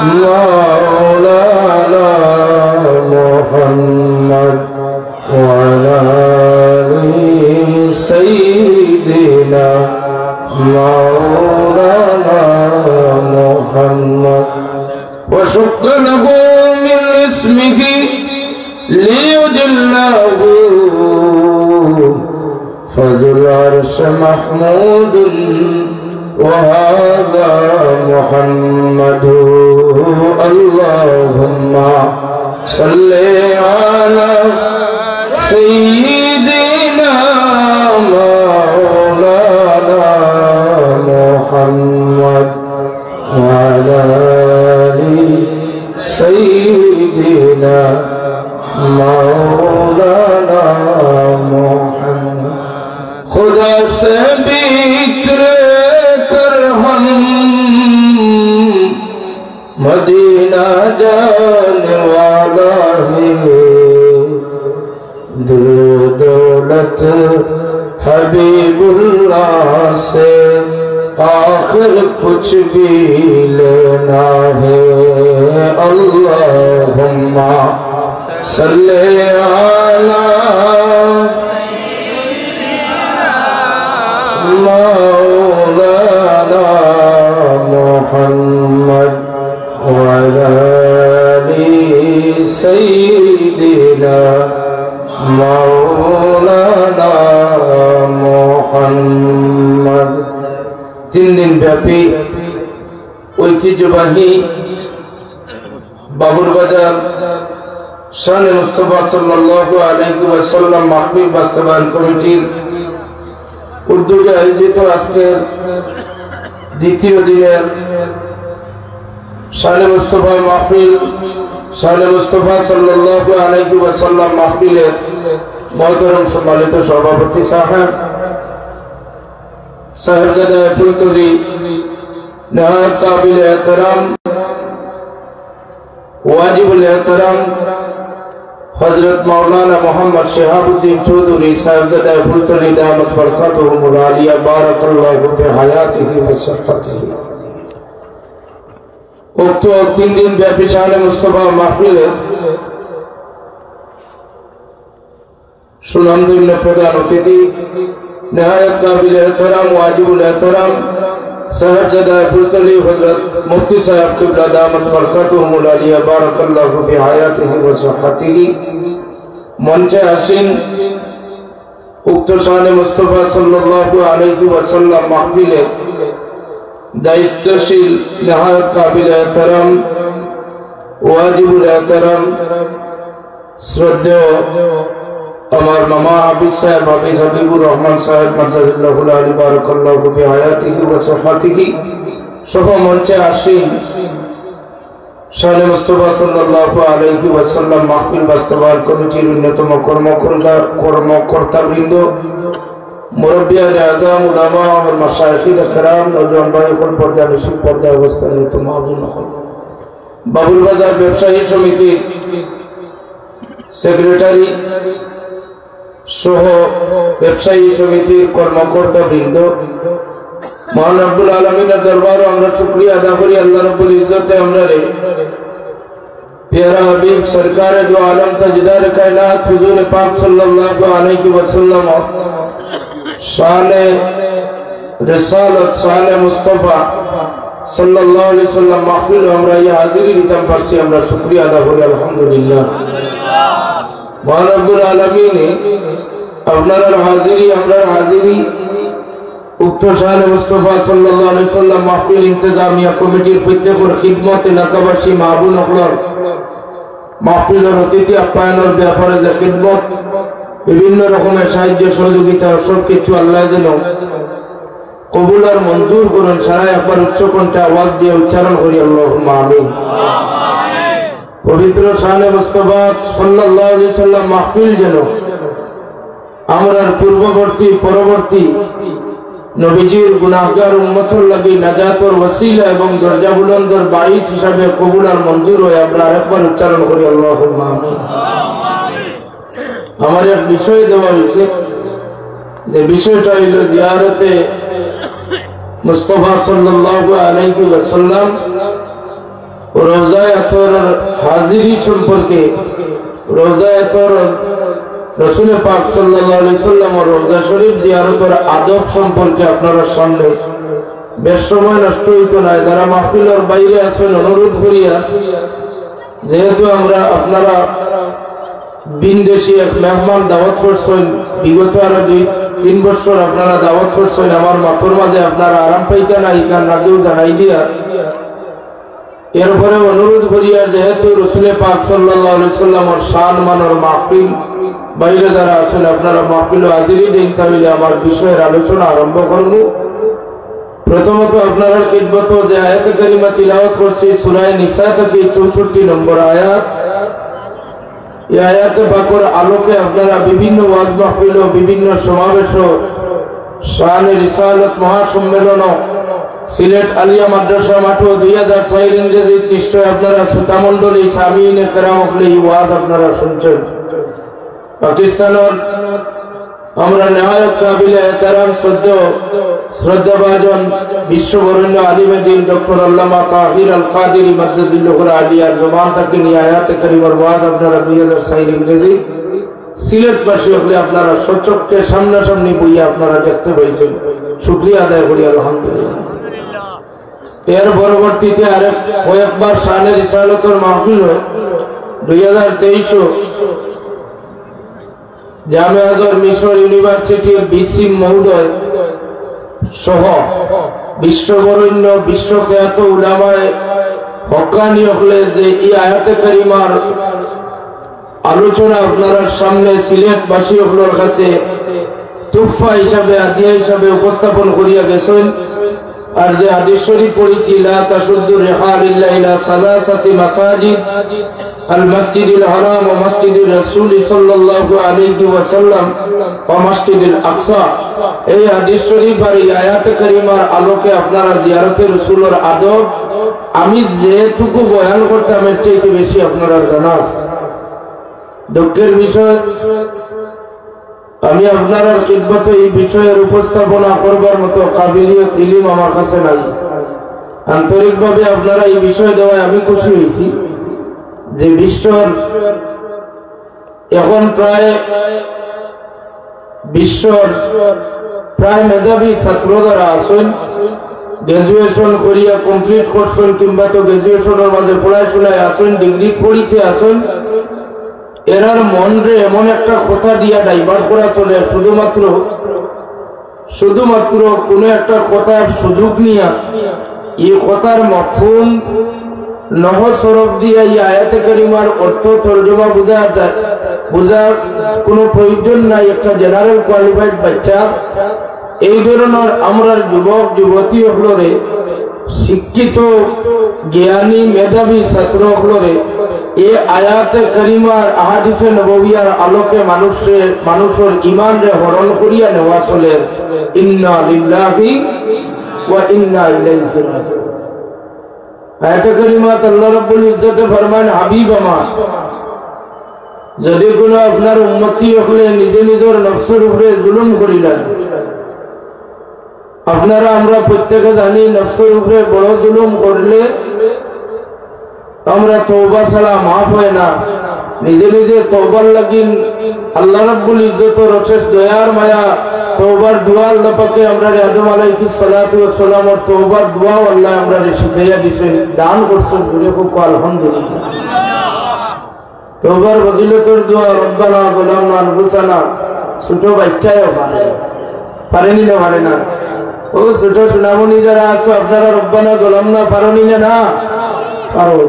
مولانا محمد وعلى آل سيدنا مولانا محمد وشق له من اسمه ليجله فذو العرش محمود وهذا محمد اللهم صل على سيدنا مولانا محمد وعلى آل سيدنا مولانا محمد खुदा से बिखरे कर हम मदीना जाने वाला है दौलत हबीबुल्लाह से आखिर कुछ भी लेना है अल्लाहुम्मा सल्ले अला مولانا محمد وعلى آل سيدنا مولانا محمد 3 दिन ব্যাপী ঐতিহ্যবাহী বাবুরবাজার শানে মুস্তাফা সাল্লাল্লাহু আলাইহি ওয়াসাল্লাম মাহফিল বাস্তবায়ন কমিটির উর্দুতে আয়োজিত আজকের দ্বিতীয় দিনের শানে মুস্তাফা মাহফিল শানে মুস্তাফা সাল্লাল্লাহু আলাইহি ওয়াসাল্লাম মাহফিলের মহতরম সম্মানিত সভাপতি সাহেবজাদা ফুলতলি নহায়ত কাবিল এহতরাম ওয়াজিবুল এহতরাম हजरत मौलाना मोहम्मद शहाबुद्दीन चौधरी साहिबजादा फुलतली दामत बरकतहुमुल आलिया बारकाल्लाहु फी हयातिही व सिहहतिही उक्त 3 दिन व्यापी शाने मुस्तफा महफिले सुनामधन्य प्रधान अतिथि नहायत काबिल एहतराम वाजिबुल एहतराम साहिबजादा फुलतली हजरत मुफ्ती साहब किबला दामत बरकतहुमुल आलिया बारकाल्लाहु फी हयातिही व सिहहतिही मंचे आसीन उक्त शाने मुस्तफा सल्लल्लाहु अलैहि वसल्लम महफिले दायित्वशील नहायत काबिल एहतराम वाजिबुल एहतराम श्रद्धेय আমার মামা হাফিজ সাহেব হাফিজ হাবিবুর রহমান সাহেব মাদ্রাসাতুল আলী বারাকাল্লাহু ফি হায়াতিহি ওয়া সিহহতিহি সহ মঞ্চে আসীন শানে মুস্তাফা সাল্লাল্লাহু আলাইহি ওয়াসাল্লাম মাহফিল বাস্তবায়ন কমিটির অন্যতম কর্মকর্তাবৃন্দ মুরব্বিয়ান আযম উলামা ও মাশায়েখিন کرام নওজোয়ান ভাইগণ পর্দা নসিব পর্দা অবস্থানরত মাহবুব হল বাবুরবাজার ব্যবসায়ী সমিতির সেক্রেটারি সহ ব্যবসায়ী সমিতির কর্মকর্তাবৃন্দ মহান রব্বুল আলামিনের দরবারে আমরা শুকরিয়া আদা করি আল্লাহ রব্বুল ইজ্জতে আমরারে প্যারা হাবিব সরকার দো আলম তাজদার কায়নাত হুজুর পাক সাল্লাল্লাহু আলাইহি ওয়াসাল্লাম শানে রিসালাত শানে মুস্তাফা সাল্লাল্লাহু আলাইহি ওয়াসাল্লাম মাহফিল আমরা এই হাজিরি দিতাম পারছি আমরা শুকরিয়া আদা করি আলহামদুলিল্লাহ মহান রব্বুল আলামিন আপনার হাজিরি আমরা হাজিরি উক্ত শানে মুস্তাফা সাল্লাল্লাহু আলাইহি ওয়াসাল্লাম মাহফিল ইন্তেজামিয়া কমিটির প্রত্যেকের খিদমতে এলাকাবাসী মাহবুব হল মাহফিলের অতিথি আপ্যায়নের ব্যাপারে যে খিদমত বিভিন্ন রকমের সাহায্য সহযোগিতা সব কিছু আল্লাহ যেন কবুল আর মঞ্জুর করেন সারা একবার উচ্চ কণ্ঠে আওয়াজ দিয়ে উচ্চারণ করি আল্লাহুম্মা আমিন পবিত্র শানে মুস্তাফা সাল্লাল্লাহু আলাইহি ওয়াসাল্লাম মাহফিল যেন আমরার পূর্ববর্তী পরবর্তী নবীজির গুনাহগার উম্মতের লাগি নাজাতের ওসিলা এবং দরজা বুলন্দের বাইশ হিসাবে কবুল আর মঞ্জুর হয় আমরা একবার উচ্চারণ করি আল্লাহুম্মা আমিন আমার এক বিষয় দেওয়া হয়েছে যে বিষয়টা হইল জিয়ারতে মুস্তাফা সাল্লাল্লাহু আলাইহি ওয়াসাল্লাম রওজায়ে আতর হাজিরি সম্পর্কে, রওজায়ে আতর রাসূল পাক সাল্লাল্লাহু আলাইহি ওয়াসাল্লাম রওজা শরীফ জিয়ারতের আদব সম্পর্কে আপনারা সামনে বেশ সময় নষ্ট হইতো না। যারা মাহফিলের বাইরে আছেন অনুরোধ করিয়া, যেহেতু আমরা আপনারা বিনদেশি এক মেহমান দাওয়াত করছেন, বিগত আরো 2-3 বছর আপনারা দাওয়াত করছেন, আমার মাথর মাঝে আপনারা আরাম পাইতে না, ইকান আগেও জানাই দিয়া এরপরে অনুরোধ করিয়া, যেহেতু রাসূল পাক সাল্লাল্লাহু আলাইহি ওয়াসাল্লামের শান মানের মাহফিল বাইরে যারা আছেন আপনারা মাহফিল হাজিরি দেন, তাহলে আমার বিষয়ের আলোচনা আরম্ভ করব। প্রথমত আপনারা খিদমত যে আয়াত কারিমা তিলাওয়াত করছি সূরা নিসা থেকে 64 নম্বর আয়াত, এই আয়াতে পাকের আলোকে আপনারা বিভিন্ন ওয়াজ মাহফিল ও বিভিন্ন সমাবেশ, শানে রিসালাত মহাসম্মেলন, সিলেট আলিয়া মাদ্রাসা মাঠ 2004 ইংরেজি পৃষ্ঠায় আপনারা শ্রোতামণ্ডলী সামিনে কেরাম এই ওয়াজ আপনারা শুনছেন। পাকিস্তানের আমরা নেহায়ত কাবিলে এহতেরাম শ্রদ্ধাভাজন বিশ্ববরেণ্য আলিমে দ্বীন ডক্টর আল্লামা তাহির আল কাদিরি মাদ্রাজিল্লাহুল আলিয়ার জবান থেকে নিয়ে আয়াতে কারিমার ওয়াজ আপনারা 2004 ইংরেজি সিলেটবাসী হলে আপনারা সচক্ষে সামনাসামনি বইয়া আপনারা দেখতে পাইছেন, শুকরিয়া আদায় করি আলহামদুলিল্লাহ। এর পরবর্তীতে আরেক কয়েকবার শানে রিসালাতের মাহফিল 2023 জামে আজহর মিশর ইউনিভার্সিটির বিসি মহোদয় সহ বিশ্ববরেণ্য বিশ্বখ্যাত উলামায়ে হক্কানি হলে যে এই আয়াতে কারিমার আলোচনা আপনার সামনে সিলেটবাসী হলোর কাছে তুফা হিসাবে, আদিয়া হিসাবে উপস্থাপন করিয়া গেছেন। আর যে হাদিস শরীফ পড়েছি, লা তাশুদ্দু রিহাল ইল্লা ইলা সালাসাতি মাসাজিদ আল মসজিদুল হারাম ওয়া মসজিদুর রাসূল সাল্লাল্লাহু আলাইহি ওয়াসাল্লাম ওয়া মসজিদুল আকসা, এই হাদিস শরীফ আর এই আয়াতে কারিমার আলোকে আপনারা জিয়ারতে রাসূলের আদব আমি যেটুকু বয়ান করতাম এর চাইতে বেশি আপনারা জানা আছে। দুঃখের বিষয়, আমি আপনার খিদমতে এই বিষয়ের উপস্থাপনা করবার মতো কাবিলিয়ত ইলম আমার কাছে নাই। আন্তরিকভাবে আপনারা এই বিষয় দেওয়ায় আমি খুশি হয়েছি যে বিশ্বর এখন প্রায় মেধাবী ছাত্র যারা আছেন, গ্রাজুয়েশন করিয়া কমপ্লিট করছেন কিংবা তো গ্রাজুয়েশনের মাঝে পড়াশোনায় আছেন, ডিগ্রি পরীক্ষে আছেন, এরার মন রে এমন একটা কথা দিয়া ডাইভার্ট করা চলে, শুধুমাত্র কোন একটা কথার সুযোগ নিয়া এই কথার মাফহুম নহজ সরফ দিয়া এই আয়াতে কারিমার অর্থ তরজমা বোঝার কোনো প্রয়োজন নাই। একটা জেনারেল কোয়ালিফাইড বাচ্চা এই ধরনের আমরা যুবক যুবতী হলরে, শিক্ষিত জ্ঞানী মেধাবী ছাত্র হলরে এই আয়াতে কারিমার আহাদিসে নববিয়ার আলোকে মানুষের ঈমান রে হরণ করিয়া নেওয়া চলে। ইন্না লিল্লাহি ওয়া ইন্না ইলাইহি রাজিউন। আয়াতে কারিমাত আল্লাহ রাব্বুল ইজ্জতে ফরমান, হাবিব আমার, যদি কোনো আপনার উম্মতি হলে নিজে নিজের নফসের উপরে জুলুম করিলেন, আপনারা আমরা প্রত্যেকে জানি নফসের উপরে বড় জুলুম করলে আমরা তওবা ছাড়া মাফ হয় না। নিজে নিজে তওবার লাগিন আল্লাহ রাব্বুল ইজ্জতের অশেষ দয়ার মায়া তওবার দোয়া আল্লাহ পাকে আমরা আদম আলাইহিস সালাতু ওয়াস সালামের তওবার দোয়া আল্লাহ আমরা শিখাইয়া দিয়েছেন, দান করছেন। ঘুরে খুব আলহামদুলিল্লাহ। তওবার ফজিলতের দোয়া রব্বানা যালামনা আনফুসানা, ছোট বাচ্চায়ও পারেনি না, পারে না। ও ছোট সুনামনি যারা আছো আপনারা রব্বানা যালামনা পারোনি না? পারো।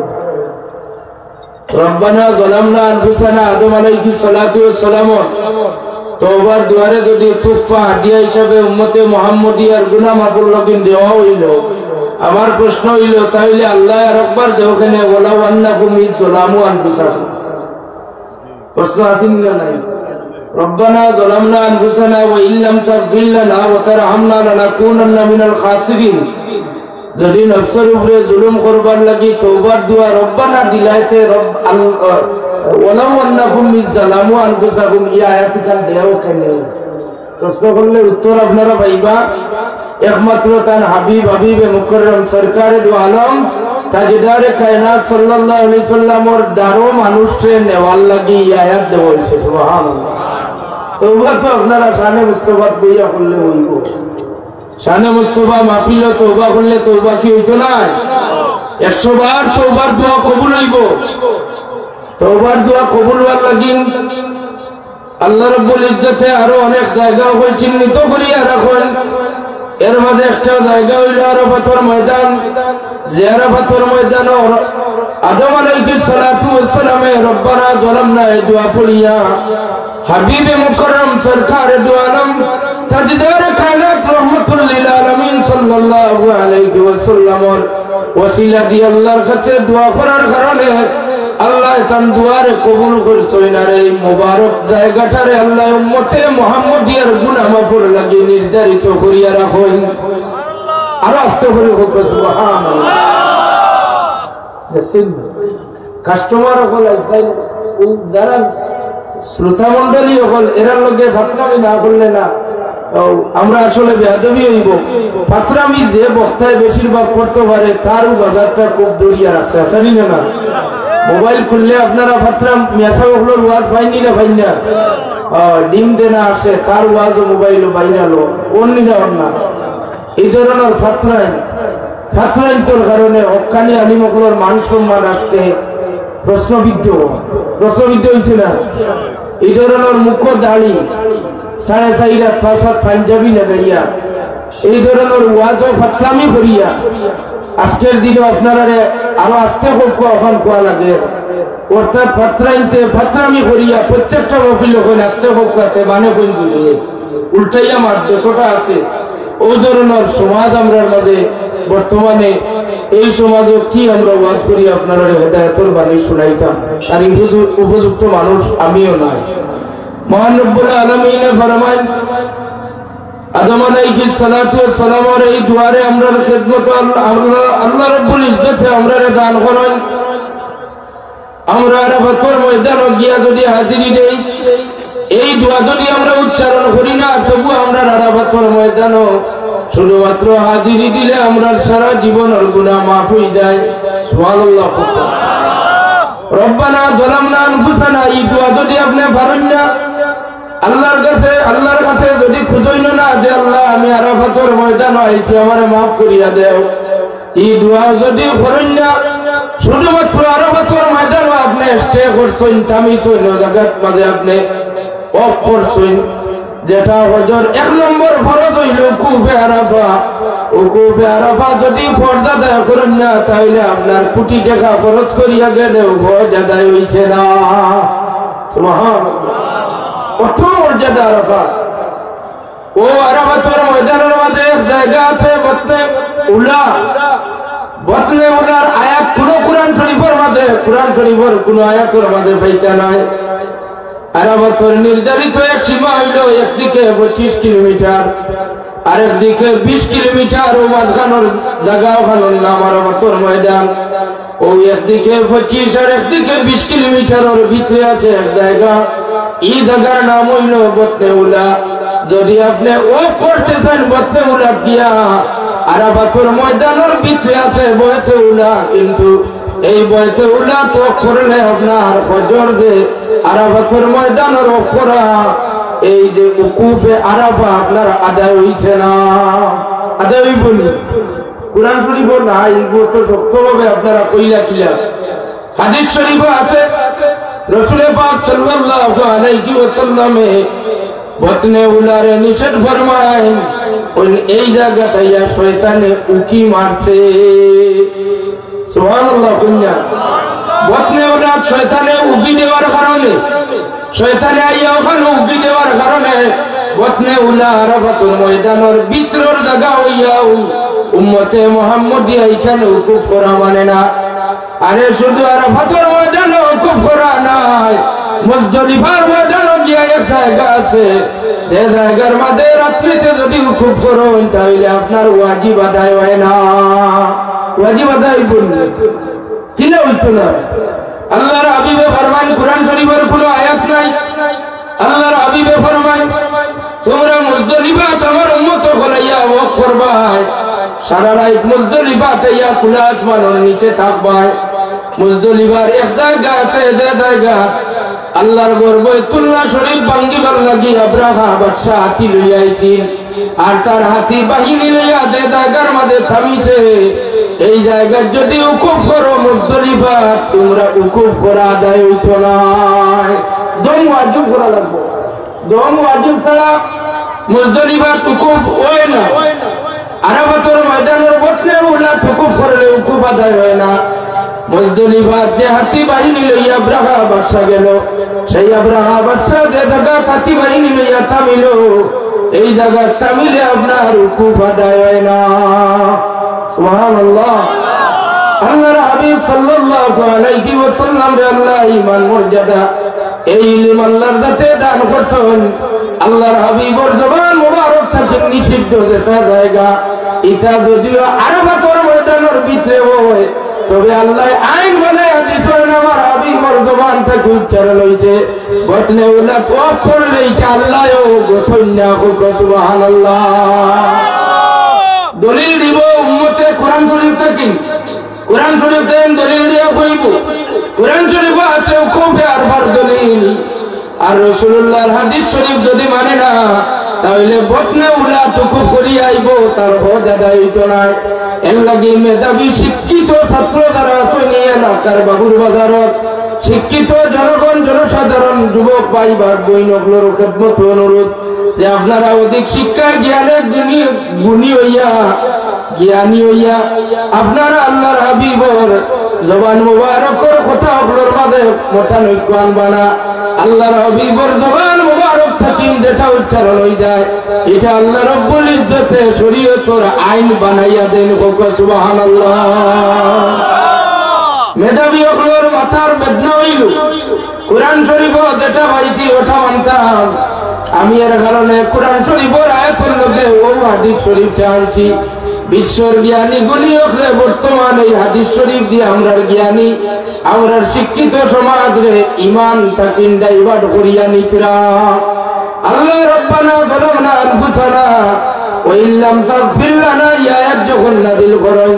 রব্বানা যালামনা আনফুসানা আদম আলাইহিস সালাতু ওয়াস সালাম তওবার দুয়ারে যদি তুফা হাদিয়া হিসাবে উম্মতে মুহাম্মদিয়ার গুনাহ মাফুর লগিন দেওয়া হইল, আমার প্রশ্ন হইল তাহলে আল্লাহ আর একবার দেওখানে ওয়ালাউ আন্নাকুম ইযলামু আনফুসাকুম, প্রশ্ন আসেনি না? নাই। রব্বানা যালামনা আনফুসানা ওয়া ইল্লাম তাগফির লানা ওয়া তারহামনা লানাকুনান্না মিনাল খাসিরিন, যদি নফসের উপরে জুলুম করবার লাগি তওবার দোয়া রব্বানা দিলাইতে ওয়ালাউ আন্নাকুম ইযলামু আনফুসাকুম, এই আয়াত কান দেও কেন? প্রশ্ন করলে উত্তর আপনারা পাইবা একমাত্র তার হাবিবে মুকররম সরকারে দু আলম তাজদারে কায়নাত সাল্লাল্লাহু আলাইহি সাল্লামর দারো মানুষকে নেওয়ার লাগি আয়াত দেওয়া হয়েছে সুবহানাল্লাহ। তওবা তো আপনারা শানে মুস্তাফা বইয়া করলে হইব, শানে মুস্তাফা মাহফিলে তওবা করলে তওবা কি হইতো না? 100 বার তওবার দোয়া কবুল হইব। তওবার দোয়া কবুল হওয়ার লাগি আল্লাহ রাব্বুল ইজ্জতে আরো অনেক জায়গা হই চিহ্নিত করিয়া রাখেন। এর মধ্যে একটা জায়গা হইল আরাফাতের ময়দান। যে আরাফাতের ময়দান আদম আলাইহিস সালাতু ওয়াস সালামে রব্বানা যালামনা এই দোয়া পড়িয়া হাবিবে মুকররম সরকারে দু আলম তাজদারে কায়নাত রাহমাতুল লিল আলামিন সাল্লাল্লাহু আলাইহি ওয়াসাল্লামের ওসিলা দিয়ে আল্লাহর কাছে দোয়া করার কারণে আল্লাহ তান দুয়ারে কবুল করছেন। আর এই মোবারক জায়গাটারে আল্লাহ উম্মতে মুহাম্মদিয়ার গুনাহ মাফের লাগি নির্ধারিত করিয়া রাখেন। আর আস্তে করে হোক সুবহানাল্লাহ। দেখছেন কাস্টমার হল আজকাল যারা শ্রোতা মন্ডলী হল এরা লগে ফাতরামি না করলে না আমরা আসলে বেয়াদবি হইব। ফাতরামি যে বক্তায় বেশিরভাগ করতে পারে তারও বাজারটা খুব দরিয়া রাখছে, আসেনি না? মোবাইল খুললে আপনারা ফাতরাম মেসা ওগুলোর ওয়াজ পাইনি না পাই না? ডিম দেনা আসে তার ওয়াজ ও মোবাইল বাইনালো অন্য না। এই ধরনের ফাতরাইন তোর কারণে হকানি আলিমগুলোর মান সম্মান আসতে প্রশ্নবিদ্ধ হয়েছে না? এই ধরনের মুখ দাড়ি 4.5 রাত 5 রাত পাঞ্জাবি লাগাইয়া এই ধরনের ওয়াজ ও ফাতরামি করিয়া আজকের দিনে আপনারা আরো আস্তে এখন কোয়া লাগে। অর্থাৎ ফাতরামি করিয়া প্রত্যেকটা মহফিল ওখানে আস্তে হোকাতে মানে উল্টাইয়া মার যতটা আছে ওই ধরনের সমাজ আমরার মাঝে বর্তমানে এই সমাজে কি আমরা ওয়াজ করি আপনারা হেদায়েতের বাণী শুনাইতাম, আর উপযুক্ত মানুষ আমিও নাই। মহান রব্বুল আলামিন ফরমান আদম আলাইহিস সালাতু ওয়াস সালামের এই দুয়ারে আমরার খিদমত আল্লাহ রাব্বুল ইজ্জতে আমরারে দান করেন। আমরা আরাফাতের ময়দানে গিয়া যদি হাজিরি দেই, এই দোয়া যদি আমরা উচ্চারণ করি না, তবু আমরা আরাফাতের ময়দানে শুধুমাত্র হাজিরি দিলে আমরা সারা জীবনের গুনাহ মাফ হয়ে যায়। সুবহানাল্লাহ। রব্বানা যালামনা আনফুসানা এই দোয়া যদি আপনি পারেন না, আল্লাহর কাছে যদি খুঁজইন না যে আল্লাহ আমি আরাফাতের ময়দানে আইছি আমারে মাফ করিয়া দেও, এই দোয়া যদি করেন না, শুধুমাত্র আরাফাতের ময়দানে আপনি স্টে করছেন, থামিছেন, জায়গার মাঝে আপনি অফ করছেন, যেটা হজর 1 নম্বর ফরজ হইল উকুফে আরাফা। উকুফে আরাফা যদি ফরজ আদায় করেন না, তাহলে আপনার কোটি টাকা খরচ করিয়া গেলেও হজ আদায় হইছে না। সুবহানাল্লাহ। কত মর্যাদা আরাফা। ও আরাফাতের ময়দানের মাঝে এক জায়গা আছে বতনে উলার আয়াত কোন কুরআন শরীফের মাঝে, কুরআন শরীফের কোন আয়াতের মাঝে পাইতা নাই। আরাফাতের নির্ধারিত এক সীমা হইল একদিকে 25 কিলোমিটার আর একদিকে 20 কিলোমিটার। ও মাঝখানের জায়গা ওখানের নাম আরাফাতের ময়দান। ও একদিকে 25 আর একদিকে 20 কিলোমিটারের ভিতরে আছে এক জায়গা, এই জায়গার নাম হইল বতনে উলা। যদি আপনি ও করতেছেন বতনে উলা দিয়া, আরাফাতের ময়দানের ভিতরে আছে বয়তে উলা, কিন্তু এই বয়তে উলা তো করলে আপনার ফজর যে আরাফাতের ময়দানের করা এই যে উকুফে আরাফা আপনার আদায় হইছে না। আদায় হইব নি? কুরআন শরীফ না, এইগুলো তো শক্তভাবে আপনারা কইলা খিলা। হাদিস শরীফ আছে রাসূল পাক সাল্লাল্লাহু আলাইহি ওয়াসাল্লামে বতনে উলারে নিষেধ ফরমায়েন, এই জায়গাটায় শয়তানে উকি মারছে। সুবহানাল্লাহ। কুন্না বতনে উলার শয়তানে উকি দেওয়ার কারণে, শয়তানে আইয়া ওখানে উকি দেওয়ার কারণে বতনে উলা আরাফাতুল ময়দানের ভিতরের জায়গা হইয়াও উম্মতে মুহাম্মদিয়া এখানে উকুফ করা মানে না। আরে শুধু আরাফাতুল ময়দানে উকুফ করা নাই, মুজদালিফার ময়দানে গিয়া এক জায়গা আছে, যে জায়গার মধ্যে রাত্রিতে যদি উকুফ করেন তাহলে আপনার ওয়াজিব আদায় হয় না। ওয়াজিব আদায় বললে কিনা হইতো না। আল্লাহর হাবিবে ফরমান, কুরআন শরীফের কোনো আয়াত নাই, আল্লাহর হাবিবে ফরমান তোমরা মুজদালিফা তোমার উম্মত হলাইয়া ওয়াক করবা, সারা রাত মুজদলিফাতে ইয়া খোলা আসমানের নিচে থাকবায়। মুজদলিফার এক জায়গা আছে, যে জায়গা আল্লাহর ঘর বাইতুল্লাহ শরীফ ভাঙ্গিবার লাগি আব্রাহা বাদশা হাতি লইয়া আইছিল, আর তার হাতি বাহিনী লইয়া যে জায়গার মাঝে থামিছে, এই জায়গায় যদি উকুফ করো মুজদলিফা, তোমরা উকুফ করা আদায় হইত না, দম ওয়াজিব করা লাগবে। দম ওয়াজিব ছাড়া মুজদলিফা উকুফ হয় না। আরাফাতের ময়দানের বটনে উলা উকুফ করলে উকুফ আদায় হয় না। মুজদলিফার যে হাতি বাহিনী লইয়া আব্রাহা বাদশা গেল, সেই আব্রাহা বাদশা যে জায়গা হাতি বাহিনী লইয়া থামিল, এই জায়গা থামিলে আপনার উকুফ আদায় হয় না। সুবহানাল্লাহ। আল্লাহর হাবিব সাল্লাল্লাহু আলাইহি ওয়াসাল্লাম রে আল্লাহ ঈমান মর্যাদা এই ইলম আল্লাহর যাতে দান করছেন, আল্লাহর হাবিবর জবান মুবারক থেকে নিষিদ্ধ যেটা জায়গা, এটা যদিও আরাফাতের ময়দানের ভিতরে হয়, তবে আল্লাহ আইন বানায়া দিছেন আমার হাবিবর জবান থেকে উচ্চারণ হইছে, বটনে ওলা তোয়াফ করলে এটা আল্লাহও গোছল না। সুবহানাল্লাহ। দলিল দিব উম্মতে কোরআন শরীফ থেকে, কোরআন শরীফ দেন দলিল দিয়া কইব। কোরআন শরীফ আছে উকুফে আরবার দলিল, আর রাসূলুল্লাহর হাদিস শরীফ যদি মানে না, তাহলে বটনে উলা তুকু করি আইব, তার হজ আদায় হইত না। এর লাগি মেধাবী শিক্ষিত ছাত্র যারা আছে এলাকার বাবুর বাজারত, শিক্ষিত জনগণ জনসাধারণ যুবক ভাই বইনগুলোর খেদমত অনুরোধ যে আপনারা অধিক শিক্ষার জ্ঞানে গুণী হইয়া জ্ঞানী হইয়া আপনারা আল্লাহর হাবিবর জবান মুবারকর কথা ওগুলোর মাঝে মোটানৈক্য আনবা না। আল্লাহর হাবিবর জবান মুবারক থেকে যেটা উচ্চারণ হয়ে যায়, এটা আল্লাহ রব্বুল ইজ্জতে শরীয়তের আইন বানাইয়া দেন। সুবহানাল্লাহ। মেধাবী ওগুলোর মাথার বেদনা হইল, কোরআন শরীফ যেটা পাইছি ওটা মানতাম আমি, এর কারণে কোরআন শরীফের আয়াতের মধ্যে ও হাদিস শরীফটা আনছি। বিশ্বর জ্ঞানী গুণী হলে বর্তমান এই হাদিস শরীফ দিয়ে আমরার জ্ঞানী, আমরার শিক্ষিত সমাজ রে ইমান তাকিন ডাইভার্ট করিয়া নিতরা। আল্লাহ রাব্বানা যালামনা আনফুসানা ওয়া ইল্লাম তাগফির লানা, এই আয়াত যখন নাযিল করেন,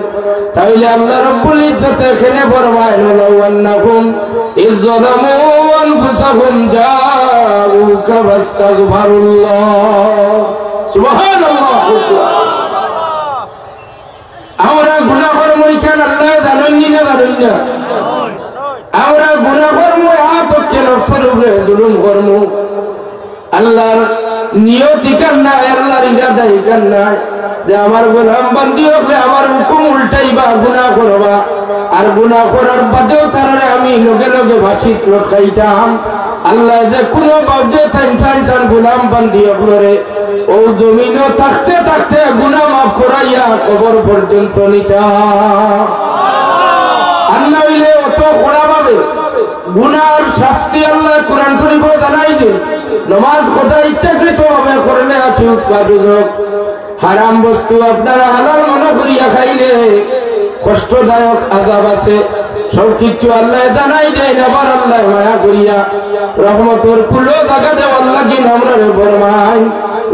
তাইলে আল্লাহ রাব্বুল ইজ্জত এখানে ফরমায় লাউ আন্নাকুম ইয যালামু আনফুসাহুম জাউকা ফাস্তাগফিরুল্লাহ। সুবহানাল্লাহ। আমরা গুনাহ করব কেন আল্লাহ জানেন না? জানেন না আমরা গুনাহ করব আতকে নফসের উপরে জুলুম করব। আল্লাহর নিয়তি কান না, আল্লাহর ইরাদা কান না যে আমার গোলাম বান্দি হলে আমার হুকুম উল্টাইবা, গুনাহ করবা, আর গুনাহ করার বাদেও তারা আমি লগে লগে ভাসিত রখাইতাম। আল্লাহ যে কোনো বাদে ইনসান তার গোলাম বান্দি হলে ও জমিনও থাকতে থাকতে গুনাহ মাফ করাইয়া কবর পর্যন্ত নিতা। আল্লাহ হইলে অত কড়া ভাবে গুনার শাস্তি আল্লাহ কোরআন শরীফে জানাই যে নামাজ খোঁজা ইচ্ছাকৃত ভাবে করলে আছে উৎপাদক, হারাম বস্তু আপনারা হালাল মনে করিয়া খাইলে কষ্টদায়ক আযাব আছে। সব কিছু আল্লাহ জানাই দেন, আবার আল্লাহ মায়া করিয়া রহমতের কুলো জায়গা দেওয়ার লাগি আমরা ফরমাই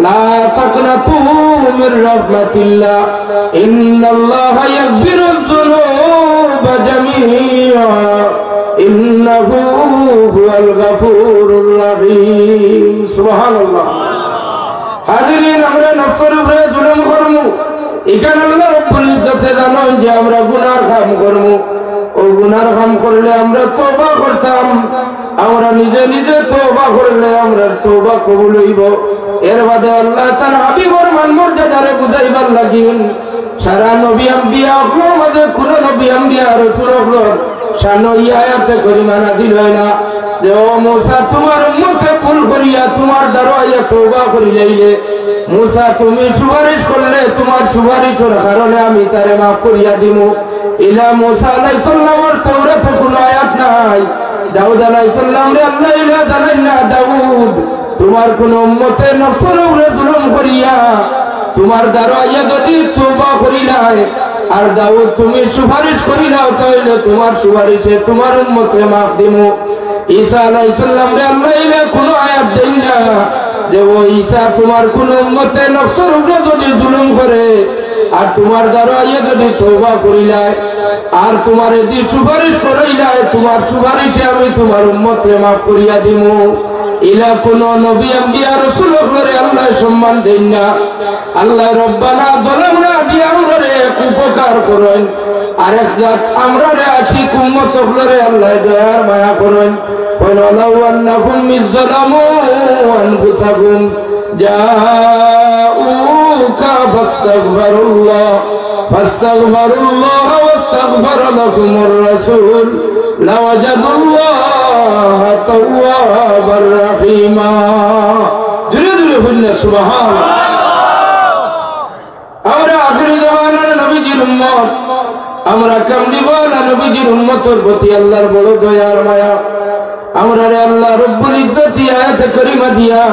লা তাকনাতু মির রাহমাতিল্লাহ ইন্নাল্লাহা ইয়াগফিরুয যুনুবা জামিআ ইন্নাহু হুয়াল গাফুরুর রহিম। সুবহানাল্লাহ। হাজিরিন, আমরা নফসের উপরে জুলুম করমু, এখানে আল্লাহ রব্বুল ইজ্জতে জানেন যে আমরা গুনার কাম করমু। ও গুনার কাম করলে আমরা তওবা করতাম, আমরা নিজে নিজে তওবা করলে আমরা তওবা কবুল হইব। এর বাদে আল্লাহ তার হাবিবর মান মর্যাদারে বুঝাইবার লাগিন সারা নবী আম্বিয়া ওগুলোর মাঝে কোন নবী আম্বিয়া রাসূলুল্লাহ শান এই আয়াতে করিমা নাযিল হয় না যে ও মুসা তোমার উম্মতে ভুল করিয়া তোমার দরওয়াজে তওবা করিলে মুসা তুমি সুপারিশ করলে তোমার সুপারিশের কারণে আমি তারে মাফ করিয়া দিমু। ইলা মুসা আলাইহিস সালামের তাওরাতে কোনো আয়াত নাই। দাউদ আলাইহিস সালাম রে আল্লাহ ইলা জানাই না দাউদ তোমার কোন উম্মতে নফসের উপরে জুলুম করিয়া তোমার দরওয়াজে যদি তওবা করিলাই আর দাউদ তুমি সুপারিশ করিলাও তাহলে তোমার সুপারিশে তোমার উম্মতে মাফ দিমু। ঈসা আলাইহিস সালাম রে আল্লাহ ইলা কোনো আয়াত দেন না যে ও ঈসা তোমার কোন উম্মতে নফসের উপরে যদি জুলুম করে আর তোমার দ্বারা আইয়া যদি তওবা করিলাই আর তোমার এদি সুপারিশ করাইলাই তোমার সুপারিশে আমি তোমার উম্মতকে মাফ করিয়া দিমু ইলা কোন নবী আম্বিয়া রাসূল হলে আল্লাহ সম্মান দেন না আল্লাহ রব্বানা যালামনা দিয়া আমরারে উপকার করেন আরেক জাত আমরারে আশিক উম্মত হলে আল্লাহ দয়া মায়া করেন ওয়ালাউ আন্নাহুম মিযলামু আনফুসাহুম জাউকা ফাস্তাগফিরুল্লাহ ওয়াস্তাগফার লাকুমুর রাসূল লাওয়াজাদুল্লাহ তাওয়াবার রহিমা জোরে জোরে বলুন সুবহানাল্লাহ আমরা আখির জামানার নবীজির উম্মত আমরা কামলিওয়ালা নবীজির উম্মতের প্রতি আল্লাহর বড় দয়ার মায়া আমরা রে আল্লাহ রব্বুল ইজ্জত আয়াত কারিমা দিয়া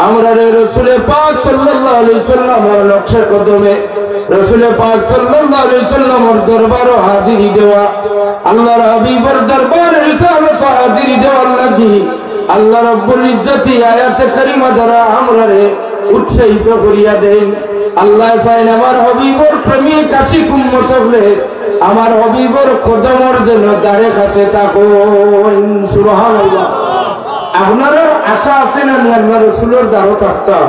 আমরা রে রাসূল পাক সাল্লাল্লাহু আলাইহি সাল্লামের নকশে কদমে রাসূল পাক সাল্লাল্লাহু আলাইহি সাল্লামের দরবারে হাজিরি দেওয়া আল্লাহর হাবিবের দরবারে রিসালাত হাজিরি দেওয়ার লাগি আল্লাহ রব্বুল ইজ্জত আয়াত কারিমা দ্বারা আমরা রে উৎসাহিত করিয়া দেন আল্লাহ চাইন আমার হাবিবের প্রেমিক আশিক উম্মত হলে আমার হাবিবের কদমের জন্য দাঁড়ে কাছে থাকুন সুবহানাল্লাহ আপনারা আশা আছে না আল্লাহ রাসূলের দাওয়াত আসতা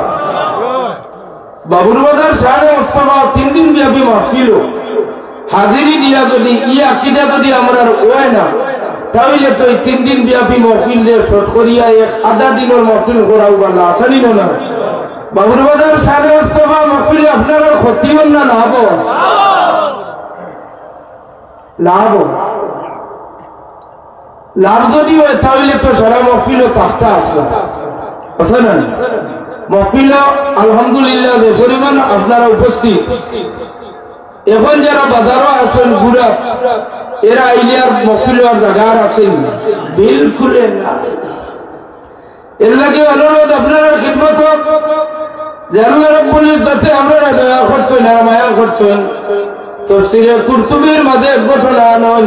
বাবুর বাজার শাহে মুস্তাফা 3 দিন ব্যাপী মাহফিল হাজিরি দিয়া যদি ই আকীদা যদি আমরা হয় না তাহলে তো 3 দিন ব্যাপী মাহফিল দিয়ে শর্ট করিয়া এক আধা দিনের মাহফিল করাও ভালো আসানি না বাবুর বাজার শাহে মুস্তাফা মাহফিলে আপনারা ক্ষতি হন না লাভ লাভ যদি হয় তাহলে তো সারা মহফিল তাহতা আসবে আছে না মহফিল আলহামদুলিল্লাহ যে পরিমাণ আপনারা উপস্থিত এখন যারা বাজারও আছেন ঘুরা এরা আইলিয়ার মহফিল আর জায়গার আছেন বিলকুল না এর লাগে অনুরোধ আপনারা খিদমত যে আল্লাহ রাব্বুল ইজ্জতে আপনারা দয়া করছেন আর মায়া করছেন তাফসীরে কুরতুবীর মাঝে ঘটনা আনন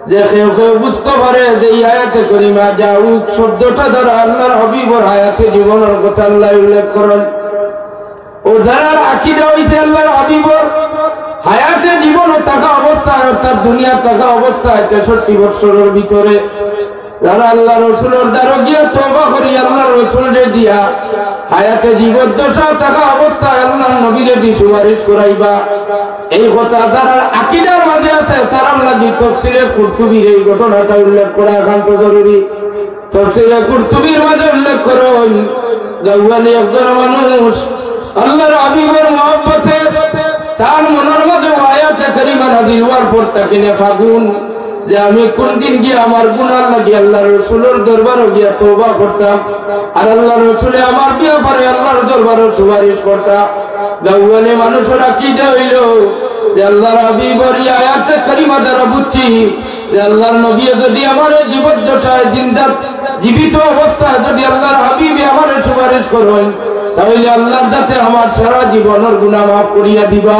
যে কেউ কেউ বুঝতে পারে যে এই আয়াতে কারিমা জাউক শব্দটা দ্বারা আল্লাহর হাবিবের হায়াতে জীবনের কথা আল্লাহ উল্লেখ করেন ও যারা আকীদা হইছে আল্লাহর হাবিবের হায়াতে জীবন থাকা অবস্থায় অর্থাৎ দুনিয়া থাকা অবস্থায় 63 বছরের ভিতরে যারা আল্লাহ রাসূলের দ্বারা গিয়া তওবা করি আল্লাহ রাসূলকে দিয়া হায়াতে জীবদ্দশা থাকা অবস্থায় আল্লাহর নবীরে দি সুপারিশ করাইবা এই কথা যারা আকীদার মাঝে আছে তারা লাগি তাফসীরে কুরতুবীর এই ঘটনাটা উল্লেখ করা একান্ত জরুরি তাফসীরে কুরতুবীর মাঝে উল্লেখ করেন গাওয়ালি একজন মানুষ আল্লাহর হাবিবের মহব্বতে তার মনের মাঝে আয়াতে কারিমা নাযিল হওয়ার পর তাকে ফাগুন যে আমি কোন দিন গিয়ে আমার গুনাহ লাগি আল্লাহর রাসূলের দরবারে গিয়া তওবা করতাম আর আল্লাহর রাসূলে আমার ব্যাপারে আল্লাহর দরবারে সুপারিশ করতাম গাওয়ালি মানুষরা কি হইল যে আল্লাহর হাবিবের আয়াতে কারিমা দ্বারা বুঝছি যে আল্লাহর নবী যদি আমার জীবদ্দশায় জিন্দা জীবিত অবস্থায় যদি আল্লাহর হাবিবে আমার সুপারিশ করেন তাহলে আল্লাহর দাতে আমার সারা জীবনের গুনাহ মাফ করিয়া দিবা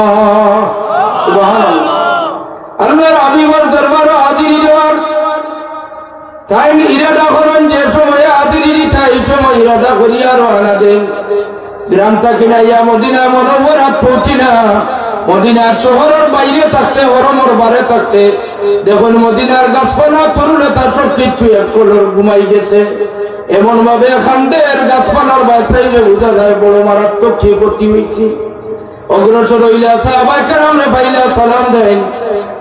সুবহানাল্লাহ আল্লাহর হাবিবের দরবারে হাজিরি দেওয়ার তাই ইরাদা করেন যে সময়ে হাজিরি দিতে এই সময় ইরাদা করিয়া রওনা দেন গ্রাম থেকে নাইয়া মদিনা মুনাওয়ারাত পৌঁছি না মদিনার শহরের বাইরে থাকতে হরমর বারে থাকতে দেখুন মদিনার গাছপালা তরুণে তার সব কিছু এক কলর ঘুমাই গেছে এমন ভাবে খান্ডের গাছপালার বাইসাইলে বোঝা যায় বড় মারাত্মক ক্ষতি হয়েছে অগ্রসর হইলা সাহাবায়ে কেরামে পাইলা সালাম দেন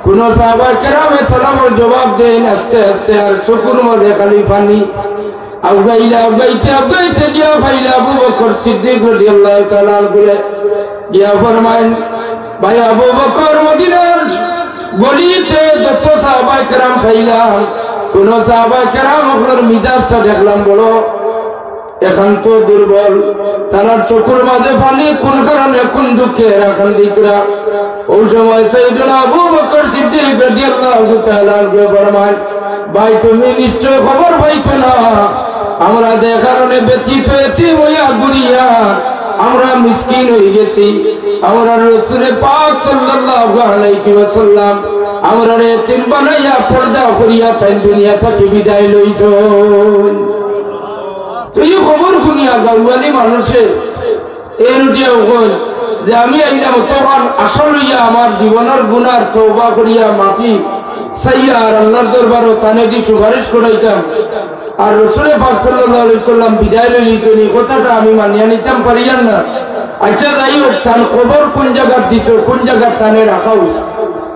কোন সাহাবায়ে কেরামে সালামের জবাব দেন আস্তে আস্তে আর চোখের মাঝে খালি পানি আগাইতে গিয়া পাইলা আবু বকর সিদ্দিক রাদিয়াল্লাহু তাআলা গিয়া ফরমাইন ভাই আবু বকর মদিনার গলিতে যত সাহাবায়ে কেরাম পাইলাম কোন সাহাবায়ে কেরাম আপনার মিজাজটা দেখলাম বড় একান্ত দুর্বল তার চোখের মাঝে পানি কোন কারণে কোন দুঃখে রাখান দিকরা ওই সময় সাইয়েদনা আবু বকর সিদ্দিক রাদিয়াল্লাহু তাআলা ফরমায় ভাই তুমি নিশ্চয় খবর পাইছো না আমরা যে কারণে ব্যতীত এতিম হইয়া গুনিয়া আমরা মিসকিন হয়ে গেছি আমরা রাসূল পাক সাল্লাল্লাহু আলাইহি ওয়াসাল্লাম আমরা এতিম বানাইয়া পর্দা করিয়া তাই দুনিয়া থেকে বিদায় লইছো তুই খবর গুনিয়া গাওয়ালি মানুষের এর উঠিয়া ওই যে আমি আইলাম তখন আসল হইয়া আমার জীবনের গুনার তওবা করিয়া মাফি চাইয়া আর আল্লাহর দরবারও তানে দি সুপারিশ করাইতাম। আর রাসূল পাক সাল্লাল্লাহু আলাইহি সাল্লাম বিদায় লইছেন, এই কথাটা আমি মানিয়া নিতাম পারিয়ান না। আচ্ছা যাই হোক, তার কবর কোন জায়গায় দিছ, কোন জায়গায় তানে রাখা হইছে?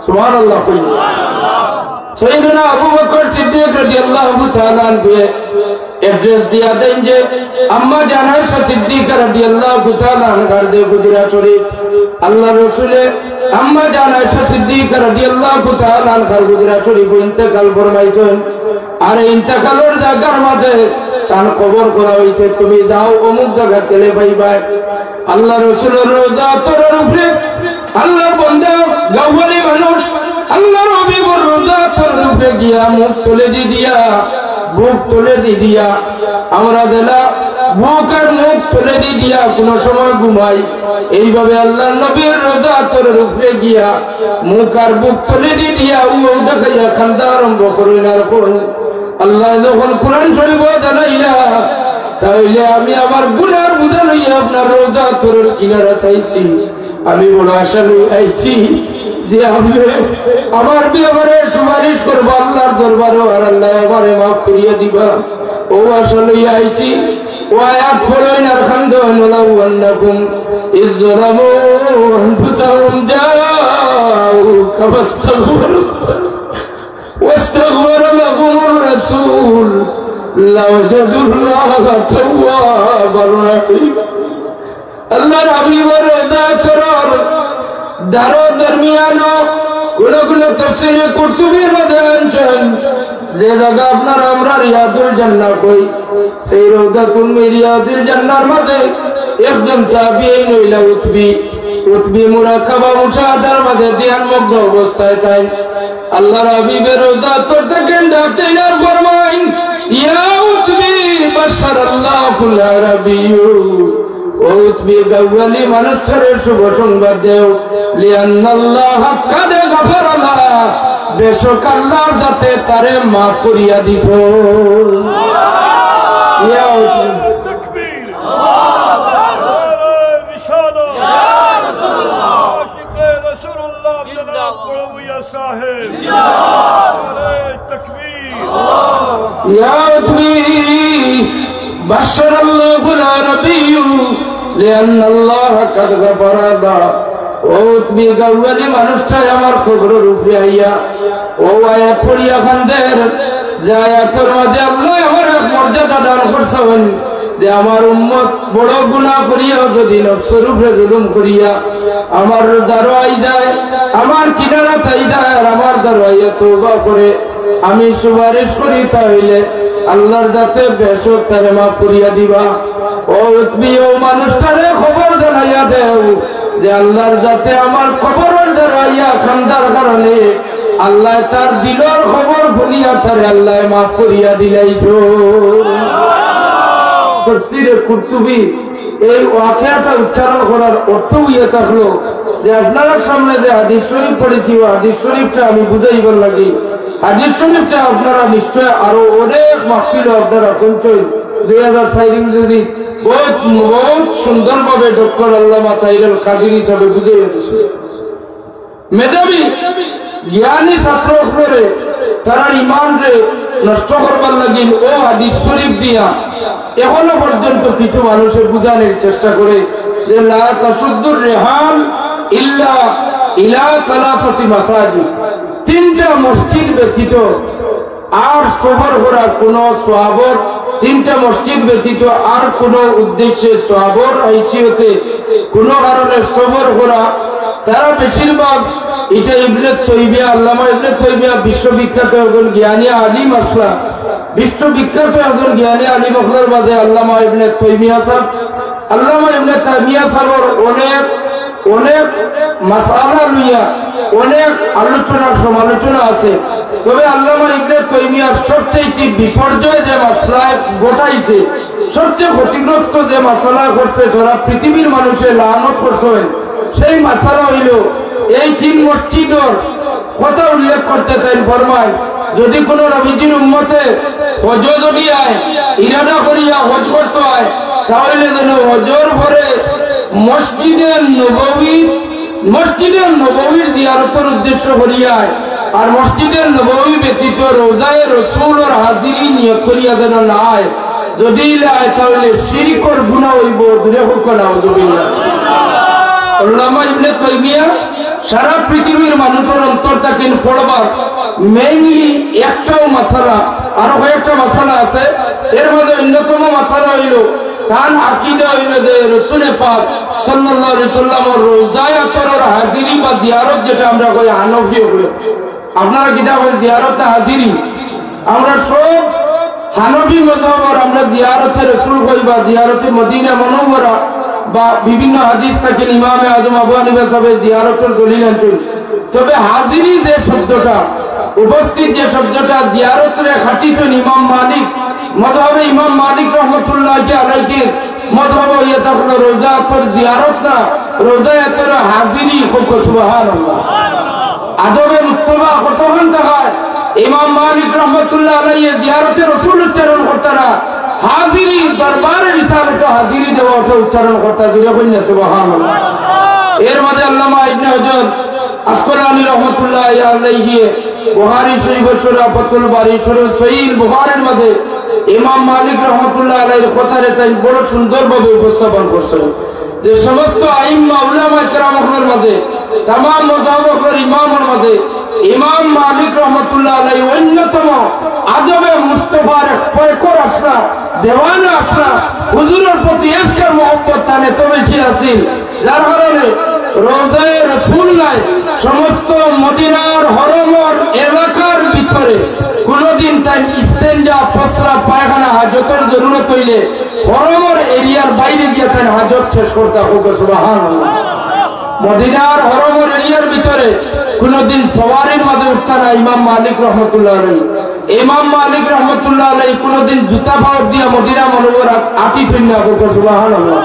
সুবহানাল্লাহ। সাইয়েদনা আবু বকর সিদ্দিক রাদিয়াল্লাহু তাআলা আনহু এড্রেস দিয়া দেন যে আম্মা জান আয়েশা সিদ্দিকা রাদিয়াল্লাহু তাআলা আনহার যে গুজরাত শরীফ আল্লাহ রাসূলে আম্মা জান আয়েশা সিদ্দিকা রাদিয়াল্লাহু তাআলা আনহার গুজরাত শরীফ ইন্তেকাল ফরমাইছেন। আর ইন্তেকালের জায়গার মাঝে তার কবর করা হয়েছে। তুমি যাও অমুক জায়গা গেলে পাইবা। আল্লাহ রাসূলের রওজা তোরার উপরে আল্লাহর বান্দা গাওয়ালি মানুষ আল্লাহর হাবিবের রওজা তোরার উপরে গিয়া মুখ তুলে দিয়া বুক তুলে দিয়া আমরা দেলা বুক আর মুখ তুলে দিয়া কোন সময় ঘুমাই। এইভাবে আল্লাহর নবীর রওজা তোরার উপরে গিয়া মুখ আর বুক তুলে দিয়া ও দেখাইয়া খান্দা আরম্ভ করেন। আর আল্লাহ যখন কোরআন শরীফ জানাইলা তাইলে আমি আমার গুনার বোঝা লইয়া আপনার রওজা তোরের কিনারা থাইছি। আমি বড় আশা লই আইছি যে আমি আমার ব্যাপারে সুপারিশ করবো আল্লাহর দরবারে, আর আল্লাহ আমারে মাফ করিয়া দিবা। ও আশা লইয়া আইছি। ও আয়াত পড়েন আর খান্দন লাউ আন্নাকুম ইযলামু আনফুসাহুম জাউ কাবাস্তাগফিরু واستغفر لهم الرسول لوجدوا الله توابا رحيما। আল্লাহর হাবিবের রওজা তোরার দারো দরমিয়ানো কোন তাফসীরে কুরতুবীর মধ্যে আনছেন যে জায়গা আপনার আমরা রিয়াদুল জান্নাহ কই, সেই রওজাতুল রিয়াদুল জান্নাহর মাঝে একজন সাহাবী নইলা উতবি মুরাকাবা মুশাহাদার মাঝে ধ্যানমগ্ন অবস্থায় তাই আল্লাহর হাবিবের রওজা তোর থেকে ডাকতে আর ফরমাইন, ইয়া উতবি বাশারাল্লাহুল আরাবিয়্যু। ও উতবি গাওয়ালি মানুষটারে শুভ সংবাদ দেও, লিআন্নাল্লাহ কাদ গাফারা লাহা, বেশক আল্লাহ যাতে তারে মাফ করিয়া দিছ। ইয়া উতবি তাকবীর আল্লাহু বিশানো ইয়া রাসূলুল্লাহ আশিকে রাসূলুল্লাহ জনাব পড়ুয়া সাহেব তাকবীর ইয়া উতবি বাশারাল্লাহুল আরাবিয়্যু লিআন্নাল্লাহ কাদ গাফারা লাহা। ও উতবি গাওয়ালি মানুষটাই আমার খবরের উপরে আইয়া ও আয়াত পড়িয়া খান্দের যে আয়াতের মাঝে আল্লাহ আমার এক মর্যাদা দান করছেন যে আমার উম্মত বড় গুনাহ করিয়া যদি নফসের উপরে জুলুম করিয়া আমার দারোয়াই যায়, আমার কিনারা তাই যায় আর আমার দারোয়াইয়া তওবা করে আমি সুপারিশ করি, তাহলে আল্লাহর যাতে বেশক তারে মাফ করিয়া দিবা। ও উতবি ও মানুষটারে খবর জানাইয়া দেও যে আল্লাহর যাতে আমার কবরের দাঁড়াইয়া খান্দার কারণে আল্লাহ তার দিলর খবর বলিয়া তারে আল্লাহ মাফ করিয়া দিলাইছো। তাফসীরে কুরতুবী এই ওয়াকিয়াটা উচ্চারণ করার অর্থ হইয়া থাকলো যে আপনার সামনে যে হাদিস শরীফ পড়েছি ও হাদিস শরীফটা আমি বুঝাইবার লাগি। হাদিস শরীফটা আপনারা নিশ্চয় আরো অনেক মাহফিল আপনারা পৌঁছই 2004 যদি বহুত সুন্দরভাবে ডক্টর আল্লামা তাহিরুল কাদির হিসাবে বুঝিয়ে দিয়েছে। মেধাবী জ্ঞানী ছাত্র করে তারা ইমান রে নষ্ট করবার লাগিল ও হাদিস শরীফ দিয়া এখনো পর্যন্ত কিছু মানুষে বুঝানোর চেষ্টা করে যে লা তাসুদ্দুর রিহাল ইল্লা ইলা সালাসাতি মাসাজিদ, তিনটা মসজিদ ব্যতীত আর সফর করা কোন সওয়াবর, তিনটা মসজিদ ব্যতীত আর কোন উদ্দেশ্যে সওয়াবর হাইসিয়তে কোন কারণে সফর করা তারা বেশিরভাগ এটা ইবনে তাইমিয়া আল্লামা ইবনে তাইমিয়া বিশ্ববিখ্যাত একজন জ্ঞানী আলিম আসলা, বিশ্ববিখ্যাত একজন জ্ঞানী আলিম আসলার মাঝে আল্লামা ইবনে তাইমিয়া সাহেব, আল্লামা ইবনে তাইমিয়া সাহেবের অনেক মাসালা লইয়া অনেক আলোচনা সমালোচনা আছে। তবে আল্লামা ইবনে তাইমিয়ার সবচেয়ে বিপর্যয় যে মাসলা ঘটাইছে, সবচেয়ে ক্ষতিগ্রস্ত যে মাসালা করছে যারা পৃথিবীর মানুষের লানত করছেন, সেই মাসালা হইল এই তিন মসজিদের কথা উল্লেখ করতে তাই ফরমায় যদি কোন নবীজির উম্মতে হজ যদি আয় ইরাদা করিয়া হজ করতে হয় তাহলে যেন হজর পরে মসজিদে নববীর জিয়ারতের উদ্দেশ্য করিয়ায় আর মসজিদে নববী ব্যতীত রোজায়ে রাসূলের হাজিরি নিয়ত করিয়া যেন না হয়। যদি আয় তাহলে শিরকর গুনাহ হইব, দূরে হোক নাউযুবিল্লাহ। উলামা ইবনে তাইমিয়া সারা পৃথিবীর মানুষের অন্তর থাকেন পড়বার মেইনলি একটাও মাসালা, আরো কয়েকটা মাসালা আছে, এর মধ্যে অন্যতম মাসালা হইল তার আকীদা হইল যে রাসূল পাক সাল্লাল্লাহু আলাইহি সাল্লামের রোজায়ে আতরের হাজিরি বা জিয়ারত, যেটা আমরা কই হানফি হলো, আপনারা কিটা কই জিয়ারত না হাজিরি? আমরা সব হানফি মাযহাবের আমরা জিয়ারতে রাসূল কই বা জিয়ারতে মদিনা মুনাওয়ারা বা বিভিন্ন হাদিস থেকে ইমামে আজম আবু হানিফা সাহেব জিয়ারতের দলিল আনছেন। তবে হাজিরি যে শব্দটা, উপস্থিত যে শব্দটা জিয়ারতের খাটিছেন ইমাম মালিক মাযহাবে, ইমাম মালিক রাহমাতুল্লাহি আলাইহি মাযহাবে এটা হলো রোজাতুর জিয়ারত না, রোজাতুর হাজিরি। সুবহানাল্লাহ। আদবে মুস্তাফা কতক্ষণ তাকায় ইমাম মালিক রাহমাতুল্লাহি আলাইহি জিয়ারতে রাসূল উচ্চারণ করতারা, হাজিরি দরবারে রিসালাত হাজিরি দেওয়া ওটা উচ্চারণ করতা, জুড়ে বললেন সুবহানাল্লাহ। এর মধ্যে আল্লামা ইবনে হাজার আসকালানী রাহমাতুল্লাহি আলাইহি বুখারী শরীফের সূরা ফাতুল বারী শরীফ সহিহ বুখারীর মধ্যে ইমাম মালিক রাহমাতুল্লাহি আলাইহির কথারে তাই বড় সুন্দরভাবে উপস্থাপন করছেন যে সমস্ত আইম্মা উলামা কেরামের মাঝে, तमाम মাযহাবের ইমামের মাঝে ইমাম মালিক রাহমাতুল্লাহি আলাইহি অন্যতম আদবে মুস্তাফার পয়কর আসরা, দেওয়ানা আসরা, হুজুরের প্রতি ইশকের মহব্বত তানে তো বেশি আছিল, যার কারণে রোজায়ে রাসূল নাই সমস্ত মদিনার হরমর এলাকার ভিতরে কোনদিন তাই ইস্তেঞ্জা, প্রস্রাব, পায়খানা, হাজতের জরুরত হইলে হরমর এরিয়ার বাইরে গিয়ে তাই হাজত শেষ করতে হবে। সুবহানাল্লাহ। মদিনার হরমর এরিয়ার ভিতরে কোনদিন সওয়ারির মাঝে উঠতা না ইমাম মালিক রাহমাতুল্লাহি আলাইহি। ইমাম মালিক রাহমাতুল্লাহি আলাইহি কোনদিন জুতা পাও দিয়া মদিনা মুনাওয়ারা আটি ফিন্না করতে। সুবহানাল্লাহ।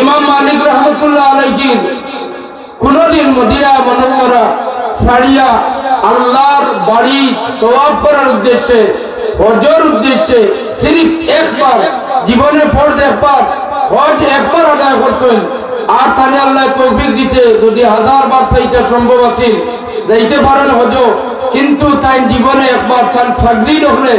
ইমাম মালিক রাহমাতুল্লাহি আলাইহি কোনদিন মদিনা মুনাওয়ারা ছাড়িয়া আল্লাহর বাড়ি তওয়াফ করার উদ্দেশ্যে, হজের উদ্দেশ্যে সিরিফ একবার জীবনে ফরজ একবার, হজ একবার আদায় করছেন। আর তাহলে আল্লাহ তৌফিক দিছে, যদি 1000 বার চাইতে সম্ভব আছে যাইতে পারেন হজ, কিন্তু তাই জীবনে একবার তার সাগরিদ হলে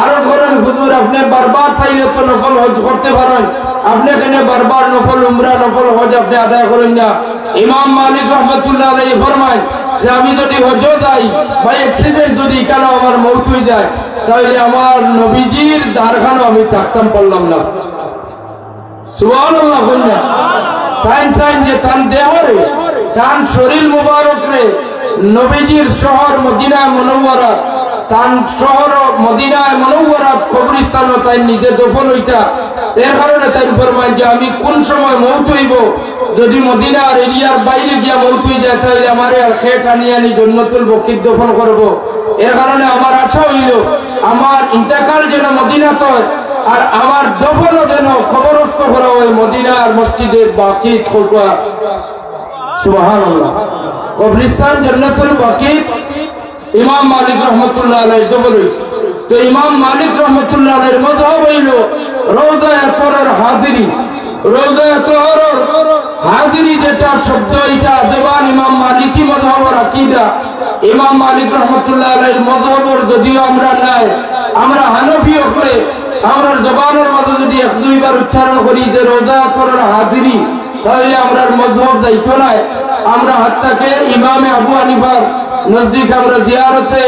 আরো ধরেন হুজুর আপনি বারবার চাইলে তো নফল হজ করতে পারেন, আপনি এখানে বারবার নফল উমরা, নফল হজ আপনি আদায় করেন না। ইমাম মালিক রাহমাতুল্লাহি আলাইহি ফরমায় যে আমি যদি হজ যাই বা অ্যাক্সিডেন্ট যদি কালো আমার মওত হয়ে যায়, তাহলে আমার নবীজির দারখানো আমি থাকতাম পারলাম না। সুবহানাল্লাহ। বললেন তাইন চাইন যে তান দেহরে, তান শরীর মুবারক রে নবীজির শহর মদিনা মুনাওয়ারা, তান শহর মদিনা মুনাওয়ারা কবরস্থান তাই নিজে দফন হইতা। এর কারণে তাই ফরমায় যে আমি কোন সময় মওত হইব, যদি মদিনার এরিয়ার বাইরে গিয়া মওত হয়ে যায় তাহলে আমার আর খেট আনি আনি জান্নাতুল বকিত দফন করব। এর কারণে আমার আশা হইল আমার ইন্তেকাল যেন মদিনাতে হয় আর আমার দফনও যেন কবরস্থ করা হয় মদিনার মসজিদের বাকিত খোকা। সুবহানাল্লাহ। কবরস্থান জান্নাতুল বাকিত ইমাম মালিক রাহমাতুল্লাহি আলাইহি দফন হইছে। তো ইমাম মালিক রাহমাতুল্লাহি আলাইহির মাযহাব হইল রওজায়ে আতরের হাজিরি। রওজায়ে আতরের হাজিরি যেটা শব্দ, এটা দেওয়ান ইমাম মালিকি মাযহাবের আকীদা। ইমাম মালিক রাহমাতুল্লাহি আলাইহির মাযহাবের যদিও আমরা নাই, আমরা হানফি হলে আমরা জবানের মাঝে যদি 1-2 বার উচ্চারণ করি যে রোজায়ে আতরের হাজিরি, তাহলে আমরা মাযহাব যাইতো না। আমরা হাত্তাকে ইমামে আবু হানিফার নজদিক আমরা জিয়ারতে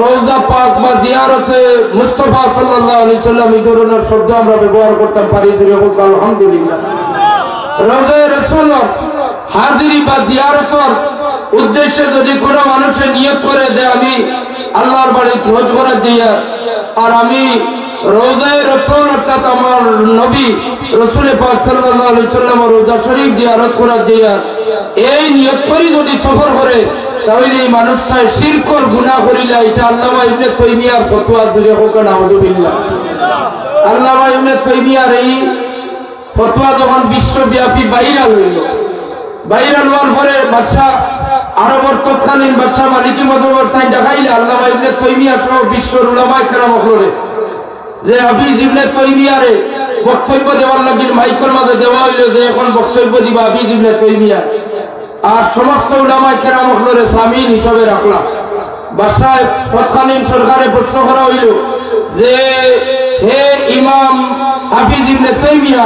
রওজা পাক বা জিয়ারতে মুস্তাফা সাল্লাল্লাহু আলাইহি সাল্লাম এই ধরনের শব্দ আমরা ব্যবহার করতাম পারি। আলহামদুলিল্লাহ। রওজায়ে রাসূলের হাজিরি বা জিয়ারতের উদ্দেশ্যে যদি কোনো মানুষের নিয়ত করে যে আমি আল্লাহর বাড়িতে হজ করার জিয়ার আর আমি রওজায়ে রাসূল অর্থাৎ আমার নবী রাসূল পাক সাল্লাল্লাহু আলাইহি সাল্লাম রওজা শরীফ জিয়ারত করার জিয়ার, এই নিয়ত করে যদি সফর করে তাহলে এই মানুষটা শিরকর গুনাহ করিলা। এটা আল্লামা ইবনে তাইমিয়ার ফতোয়া। জুড়ে হোক নাউযুবিল্লাহ। আল্লামা ইবনে তাইমিয়ার এই ফতোয়া যখন বিশ্বব্যাপী ভাইরাল হইল, ভাইরাল হওয়ার পরে বাদশা আরবের তৎকালীন বাদশা মালিকি মাযহাবের তাই দেখাইলে আল্লামা ইবনে তাইমিয়া সহ বিশ্বের উলামায়ে কেরাম হলে যে হাফিজ ইবনে তাইমিয়ারে বক্তব্য দেওয়ার লাগি মাইকের মাঝে দেওয়া হইল যে এখন বক্তব্য দিবা হাফিজ ইবনে তাইমিয়া আর সমস্ত উলামায়ে কেরাম হলরে সামিল হিসাবে রাখলাম বাদশাহ তৎকালীন সরকারে প্রশ্ন করা হইল যে হে ইমাম হাফিজ ইবনে তাইমিয়া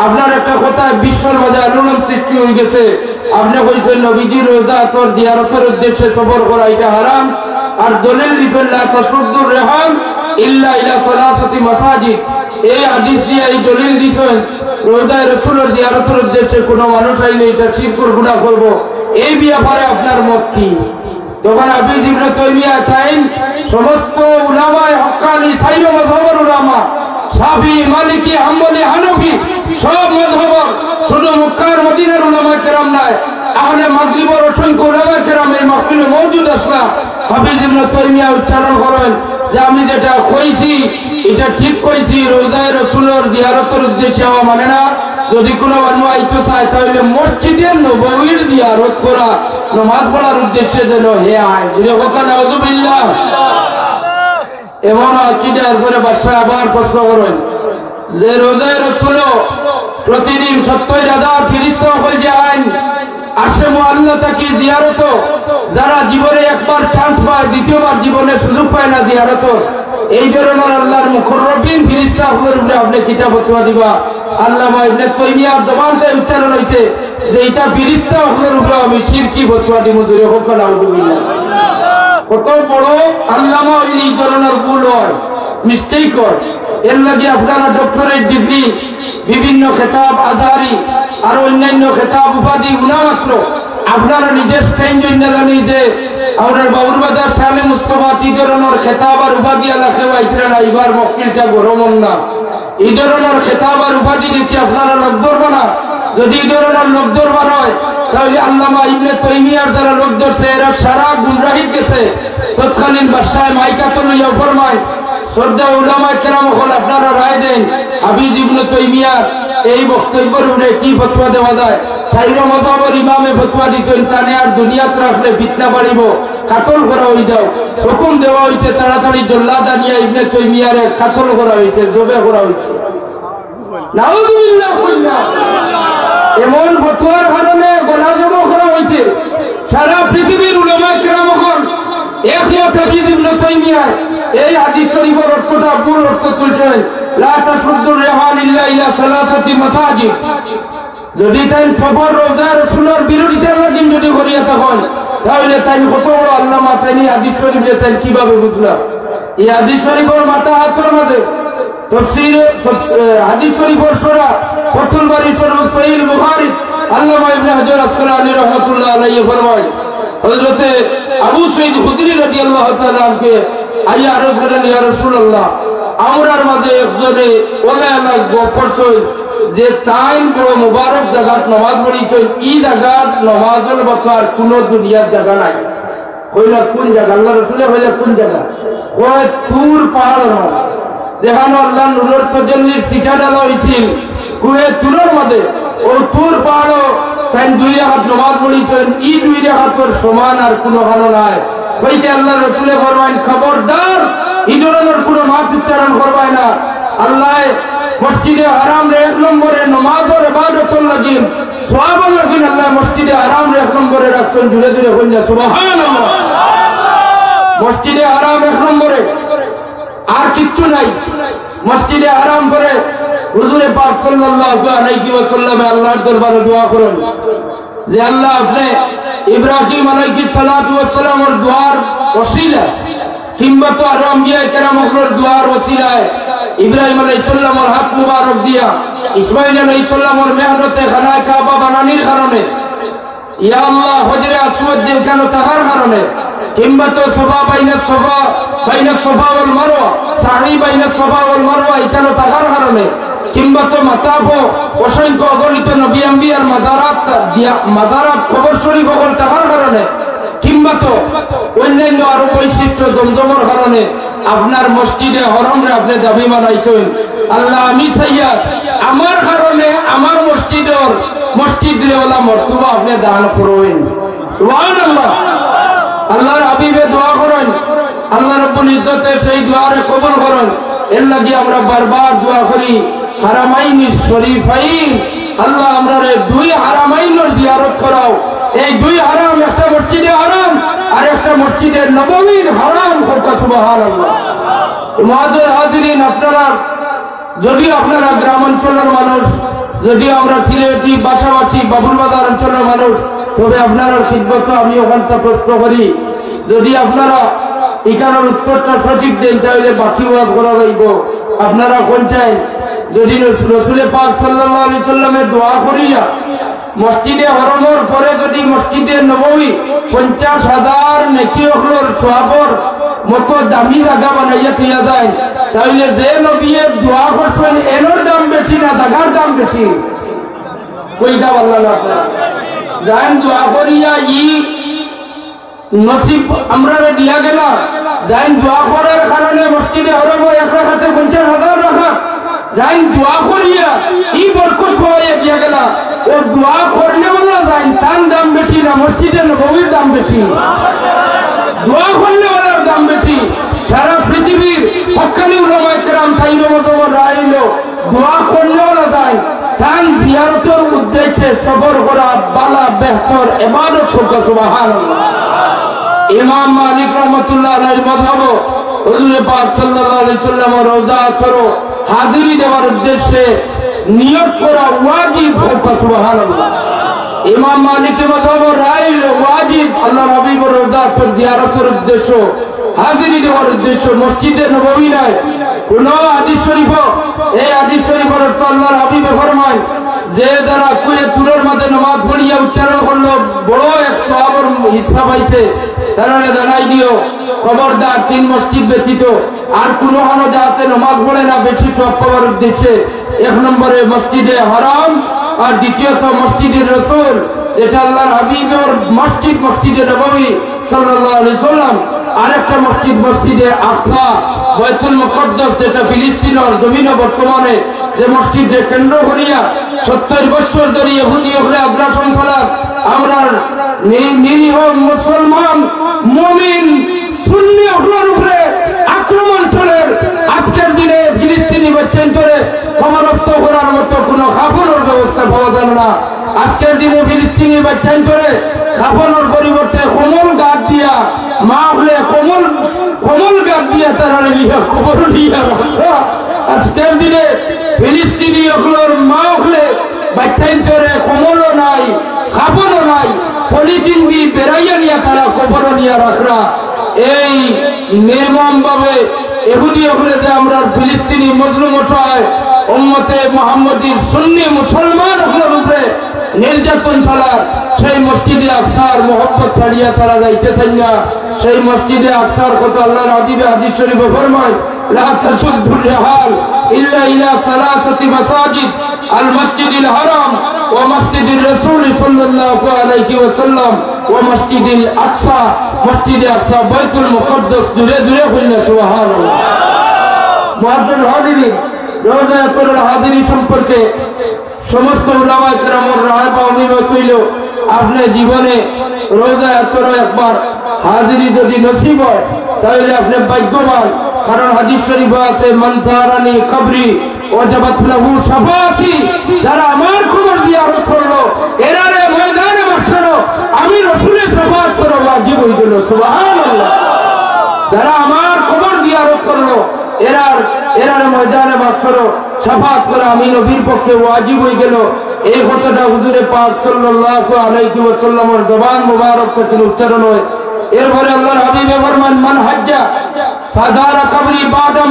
আপনার একটা কথা বিশ্বর মাঝে আলোড়ন সৃষ্টি হয়ে গেছে আপনি কইছেন নবীজির রোজা তোর জিয়ারতের উদ্দেশ্যে সফর করা এটা হারাম আর দলিল দিছেন লা তাসুদ্দুর রিহাল ইল্লা ইলা সালাসাতি মাসাজিদ এই হাদিস দিয়ে এই দলিল দিছেন রোজায় রাসূলের জিয়ারতের উদ্দেশ্যে কোনো মানুষ আইলে এটা শিরকুর গুনাহ করব এই ব্যাপারে আপনার মত কি তখন হাফিজ ইবনে তাইমিয়া তাইন সমস্ত উলামায়ে হক্কানি সাইয়্য মাযহাবের উলামা শাফি মালিকি হাম্বলি হানাফি সব মাযহাব শুধু মক্কার মদিনার উলামায়ে কেরাম নাই আহলে মাগরিবের অসংখ্য উলামায়ে কেরাম এই মাহফিলে মওজুদ আসলা হাফিজ ইবনে তাইমিয়া উচ্চারণ করেন যে আমি যেটা কইছি এটা ঠিক কইছি রোজায় রাসূলের জিয়ারতের উদ্দেশ্যে হওয়া মানে না যদি কোনো মানুষ আইতে চায় তাহলে মসজিদে নববীর জিয়ারত করা নামাজ পড়ার উদ্দেশ্যে যেন হে আয় যদি হোকা নাউযুবিল্লাহ এমন আকীদার পরে বাদশা আবার প্রশ্ন করেন যে রোজায় রাসূল প্রতিদিন ৭০,০০০ ফেরেশতা হয়ে যায় আসে মুআল্লা তাকে জিয়ারত যারা জীবনে একবার চান্স পায় দ্বিতীয়বার জীবনে সুযোগ পায় না জিয়ারত এই ধরনের আল্লাহর মুকররবিন ফেরেশতা হলের উপরে আপনি কিতাব ফতোয়া দিবা আল্লামা ইবনে তাইমিয়ার জবানতে উচ্চারণ হইছে যে এটা ফেরেশতা হলের উপরে আমি শিরকি ফতোয়া দিব জোরে হোক নাউযুবিল্লাহ কত বড় আল্লামা এই ধরনের ভুল হয় মিস্টেক হয় এর লাগি আপনারা ডক্টরেট ডিগ্রি বিভিন্ন খেতাব আজহারি আর অন্যান্য খেতাব উপাধি গুণামাত্র আপনারা নিজের স্ট্রেন জন্য জানি যে আমাদের বাবুরবাজার শালে মুস্তফা এই ধরনের খেতাব আর উপাধি আলাকেও আইতরা না এবার মক্কিলটা গরমন না এই ধরনের খেতাব আর উপাধি দেখি আপনারা লোক ধরবো না যদি এই ধরনের লোক ধরবার হয় তাহলে আল্লামা ইবনে তাইমিয়ার যারা লোক ধরছে এরা সারা গুমরাহিত গেছে তৎকালীন বাদশাহ মাইকাতুল লইয়া ফরমায় শ্রদ্ধা উলামায়ে কেরাম হল আপনারা রায় দেন হাফিজ ইবনে তাইমিয়ার এই বক্তব্যের উপরে কি ফতোয়া দেওয়া যায় সাইরা মাযহাবের ইমামে ফতোয়া দিতেন তানে আর দুনিয়াত রাখলে ফিতনা বাড়িব কাতল করা হয়ে যাও হুকুম দেওয়া হয়েছে তাড়াতাড়ি জল্লাদ আনিয়া ইবনে তাইমিয়ারে কাতল করা হয়েছে জবে করা হয়েছে নাউযুবিল্লাহ এমন ফতোয়ার কারণে গলা জমা করা হয়েছে সারা পৃথিবীর উলামায়ে কেরাম একমত হাফিজ ইবনে তাইমিয়া এই হাদিস শরীফের অর্থটা ভুল অর্থ তুলছেন লা তাসুদ্দুর রিহাল ইল্লা ইলা সালাসাতি মাসাজিদ যদি তাই সফর রোজা রাসূলের বিরোধিতার লাগি যদি করিয়া থাকেন তাহলে তাই কত বড় আল্লামা তাই হাদিস শরীফে তাই কিভাবে বুঝলা এই হাদিস শরীফের মাথা হাতের মাঝে তাফসীর হাদিস শরীফের সূরা ফাতুল বারী শরীফ সহিহ বুখারী আল্লামা ইবনে হাজার আসকালানী রাহমাতুল্লাহ আলাইহি ফরমায় হযরতে আবু সাঈদ খুদরি রাদিয়াল্লাহু তাআলা আনকে আইয়া আরজ করেন ইয়া রাসূলুল্লাহ আমরার মাঝে একজনে ওলা আল্লাহ গফরছই যে তাইন বড় মুবারক জায়গাত নামাজ পড়িছেন এই জায়গাত নামাজের বকার কোন দুনিয়ার জায়গা নাই কইলা কোন জায়গা আল্লাহ রাসূলে কইলা কোন জায়গা কয় তুর পাহাড়ের মাঝে যেখানে আল্লাহ নূরের তাজাল্লির সিটা ডালা হইছিল কুয়ে তুরের মাঝে ও তুর পাহাড় তাই 2 রাকাত নামাজ পড়িছেন এই 2 রাকাতের সমান আর কোনো ভালো নাই কইতে আল্লাহ রাসূলে ফরমায়েন খবরদার এই ধরনের কোনো মাছ উচ্চারণ করবাই না আল্লাহ মসজিদে হারাম রে 1 নম্বরে নামাজের ইবাদতের লাগি সওয়াবের লাগি আল্লাহ মসজিদে হারাম রে 1 নম্বরে রাখছেন জুড়ে জুড়ে কইনা সুবহানাল্লাহ মসজিদে হারাম 1 নম্বরে আর কিচ্ছু নাই মসজিদে হারাম করে হুজুরে পাক সাল্লাল্লাহু আলাইহি ওয়াসাল্লাম আল্লাহর দরবারে দোয়া করেন যে আল্লাহ আপনি ইব্রাহিম আলাইহিস সালাতু ওয়াস সালামের দোয়ার ওসিলা কিংবা তো আর আম্বিয়া কেরামদের দোয়ার ওসিলায় ইব্রাহিম আলাইহিস সালামের হাত মুবারক দিয়া ইসমাঈল আলাইহিস সালামের মেহনতে খানা কাবা বানানির কারণে ইয়া আল্লাহ হজরে আসওয়াদ যেখানে তাহার কারণে কিংবা তো সাফা বাইনা সাফা ওয়াল মারওয়া সাই বাইনা সাফা ওয়াল মারওয়া এখানে তাহার কারণে কিংবা তো মাতাফো অসংখ্য অগণিত নবী আম্বিয়ার মাজারাত কবর শরীফ হল তাহার কারণে কিংবা তো অন্যান্য আরো বৈশিষ্ট্য জমজমের কারণে আপনার মসজিদে হরমরে আপনি দাবি মানাইছেন আল্লাহ আমি চাইয়া আমার কারণে আমার মসজিদের ওলা মর্তবা আপনি দান করবেন সুবহানাল্লাহ আল্লাহর হাবিবে দোয়া করেন আল্লাহ রাব্বুল ইজ্জতের সেই দোয়ারে কবুল করেন এর লাগি আমরা বারবার দোয়া করি হারামাইনি শরীফাইন আল্লাহ আমরারে দুই হারামাইনের জিয়ারত করাও এই দুই হারাম একটা মসজিদে হারাম আর একটা মসজিদে নববীর হারাম করতে সুবহানাল্লাহ মুআজ্জাজ হাজিরিন আপনারা যদি আপনারা গ্রামাঞ্চলের মানুষ যদি আমরা সিলেটি বাসাবাসী বাবুলবাজার অঞ্চলের মানুষ তবে আপনারা খিদমত আমি ওখানটা প্রশ্ন করি যদি আপনারা এখানের উত্তরটা সঠিক দেন তাহলে বাকি ওয়াজ করা যাইব আপনারা কোন চাই যদি রাসূল পাক সাল্লাল্লাহু আলাইহি সাল্লামের দোয়া করিয়া মসজিদে হরমের পরে যদি মসজিদে নববী 50,000 নেকি হলোর সওয়াবের মতো দামি জায়গা বানাইয়া থইয়া যায় তাহলে যে নবীর দোয়া করছেন এর দাম বেশি না জায়গার দাম বেশি কইটা বললাম আপনারা জান দোয়া করিয়া ই নসিব আমরা দিয়া গেল জান দোয়া করার কারণে মসজিদে হরম 1,50,000 রাখা জান দোয়া করিয়া ই বরকত পাওয়া দিয়া গেল ও দোয়া করলে বলা যায় তার দাম বেশি না মসজিদে নববীর দাম বেশি দোয়া করলে বলার দাম বেশি সারা পৃথিবীর হক্কানি উলামায়ে কেরাম সাইয়্যিদ মুজতাবা রাইল দোয়া করলে বলা যায় তান জিয়ারতের উদ্দেশ্যে সফর করা বালা বেহতর ইবাদত করতে সুবহানাল্লাহ ইমাম মালিক রাহমাতুল্লাহ আলাইহির মাযহাব হুজুর পাক সাল্লাল্লাহু আলাইহি সাল্লামের রওজা করো হাজিরি দেওয়ার উদ্দেশ্যে নিয়ত করা ওয়াজিব করতে সুবহানাল্লাহ ইমাম মালিকের মাযহাব রায় ওয়াজিব আল্লাহর হাবিবের রওজা কর জিয়ারতের উদ্দেশ্য হাজিরি দেওয়ার উদ্দেশ্য মসজিদে নববী নাই কোন হাদিস শরীফ এই হাদিস শরীফের অর্থ আল্লাহর হাবিবে ফরমান যে যারা কুয়ে তুরের মধ্যে নামাজ পড়িয়া উচ্চারণ করলো বড় এক সওয়াবের হিসাব পাইছে তারা জানাই দিও খবরদার তিন মসজিদ ব্যতীত আর কোন হনো যাতে নামাজ পড়ে না বেশি সওয়াব পাওয়ার উদ্দেশ্যে এক নম্বরে মসজিদে হারাম আর দ্বিতীয়ত মসজিদে রাসূল যেটা আল্লাহর হাবিবের মসজিদ মসজিদে নববী সাল্লাল্লাহু আলাইহি সাল্লাম আরেকটা মসজিদ মসজিদে আকসা বাইতুল মুকদ্দাস যেটা ফিলিস্তিনের জমিনে বর্তমানে যে মসজিদে কেন্দ্র করিয়া 70 বছর ধরে ইহুদি হলে আগ্রাসন চালার আমরা নিরীহ মুসলমান মুমিন সুন্নি হলোর উপরে আক্রমণ চলে আজকের দিনে ফিলিস্তিনি বাচ্চান্তরে ক্ষমতাস্থ করার মতো কোনো খাফনের ব্যবস্থা পাওয়া যায় না আজকের দিনে ফিলিস্তিনি বাচ্চান্তরে খাফনের পরিবর্তে কোমল গাছ দিয়া মা হলে কোমল গাছ দিয়া তারা কবর দিয়া আজকের দিনে ফিলিস্তিনি হলোর মা হলে বাচ্চান্তরে কোমলও নাই খাফনও নাই পলিথিন দিয়ে বেড়াইয়া নিয়ে তারা কবর নিয়ে রাখরা এই নির্মম ভাবে ইহুদি হলে যে আমরা ফিলিস্তিনি মজলুম ওঠায় উম্মতে মুহাম্মদীর সুন্নি মুসলমান হলোর উপরে নির্যাতন চালার সেই মসজিদে আকসার মোহব্বত ছাড়িয়া তারা যাইতে চাই না সেই মসজিদে আকসার কথা আল্লাহর হাবিবে হাদিস শরীফে ফরমায় লা তাশুদ্দুর রিহাল ইল্লা ইলা সালাসাতি মাসাজিদ আল মসজিদুল হারাম ওয়া মসজিদুর রাসূল সাল্লাল্লাহু আলাইহি ওয়াসাল্লাম ওয়া মসজিদুল আকসা মসজিদে আকসা বাইতুল মুকদ্দাস দূরে দূরে হইল সুবহানাল্লাহ মুআজ্জাজ হাজিরিন রোজা তোর হাজিরি সম্পর্কে সমস্ত উলামায়ে কেরামের রায় বা অভিমত হইল আপনি জীবনে রোজা তোর একবার হাজিরি যদি নসিব হয় তাহলে আপনি ভাগ্যবান কারণ হাদিস শরীফে আছে মান যারানি কবরি ওয়াজাবাত লাহু শাফাআতি যারা আমার কবর জিয়ারত করলো এরারে ময়দানে বসানো আমি রাসূলের শাফাআত করা ওয়াজিব হয়ে গেল সুবহানাল্লাহ যারা আমার কবর জিয়ারত করলো এরার ময়দানে বসানো শাফাআত করা আমি নবীর পক্ষে ওয়াজিব হয়ে গেল এই কথাটা হুজুরে পাক সাল্লাল্লাহু আলাইহি ওয়াসাল্লামের জবান মুবারক থেকে উচ্চারণ হয় এরপরে আল্লাহর হাবিবে ফরমান মান হাজ্জা ফাজারা কবরি বাদা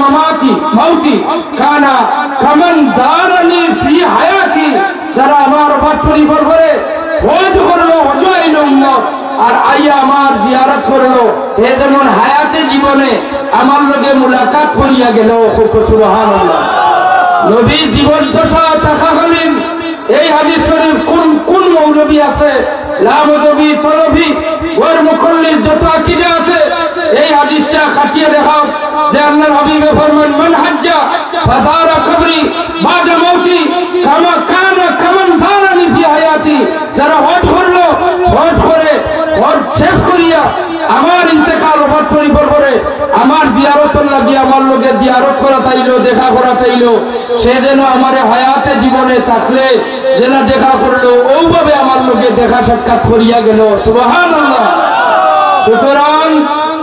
মাউতি কানা কামান জারানি ফি হায়াতি যারা আমার বাছুরি পরে হজ করলো হজইল উম্মত আর আইয়া আমার জিয়ারত করলো এ যেমন হায়াতে জীবনে আমার লগে মুলাকাত করিয়া গেল সুবহানাল্লাহ নবী জীবন দশা থাকাকালীন এই হাদিস শরীফ কোন মৌলবী আছে লামজবি সলফি ওর মুখল্লিস যত আকীদা আছে এই হাদিসটা খাটিয়ে দেখাও যে আল্লাহর হাবিবে ফরমান মান হাজ্জা ফাজারা কবরি বাদা মাউতি কামা কানা কামান জারানি ফি হায়াতি যারা হজ করলো হজ করে হজ শেষ করিয়া আমার ইন্তেকাল হওয়ার শরীফের পরে আমার জিয়ারতর লাগি আমার লোকে জিয়ারত করা তাইলো, দেখা করা তাইলো, সে যেন আমার হায়াতে জীবনে থাকলে যেন দেখা করলো ওইভাবে আমার লোকে দেখা সাক্ষাৎ করিয়া গেল। সুবহানাল্লাহ। সুতরাং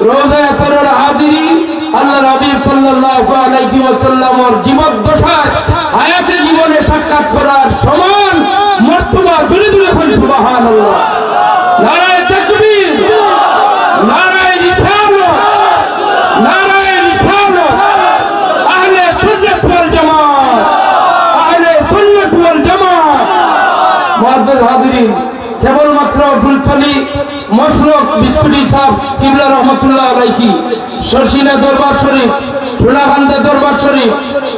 রোজায়ে আতরের হাজিরি আল্লাহ নবী সাল্লাল্লাহু আলাইহি ওয়াসাল্লামের জীবদ্দশায় হায়াতে জীবনে সাক্ষাৎ করার সমান মর্তবা। জোরে জোরে বলি সুবহানাল্লাহ। নারায়ে তাকবীর, নারায়ে রিসালাত, নারায়ে রিসালাত। আহলে সুন্নাত ওয়াল জামাত, আহলে সুন্নাত ওয়াল জামাত। মুআজ্জাজ হাজিরিন, কেবলমাত্র ফুলতলি মশরক বিস্কুটি সাহেব কিবলা রহমতুল্লাহ আলাইহি, শর্ষিনা দরবার শরীফ, সোনাকান্দা দরবার শরীফ,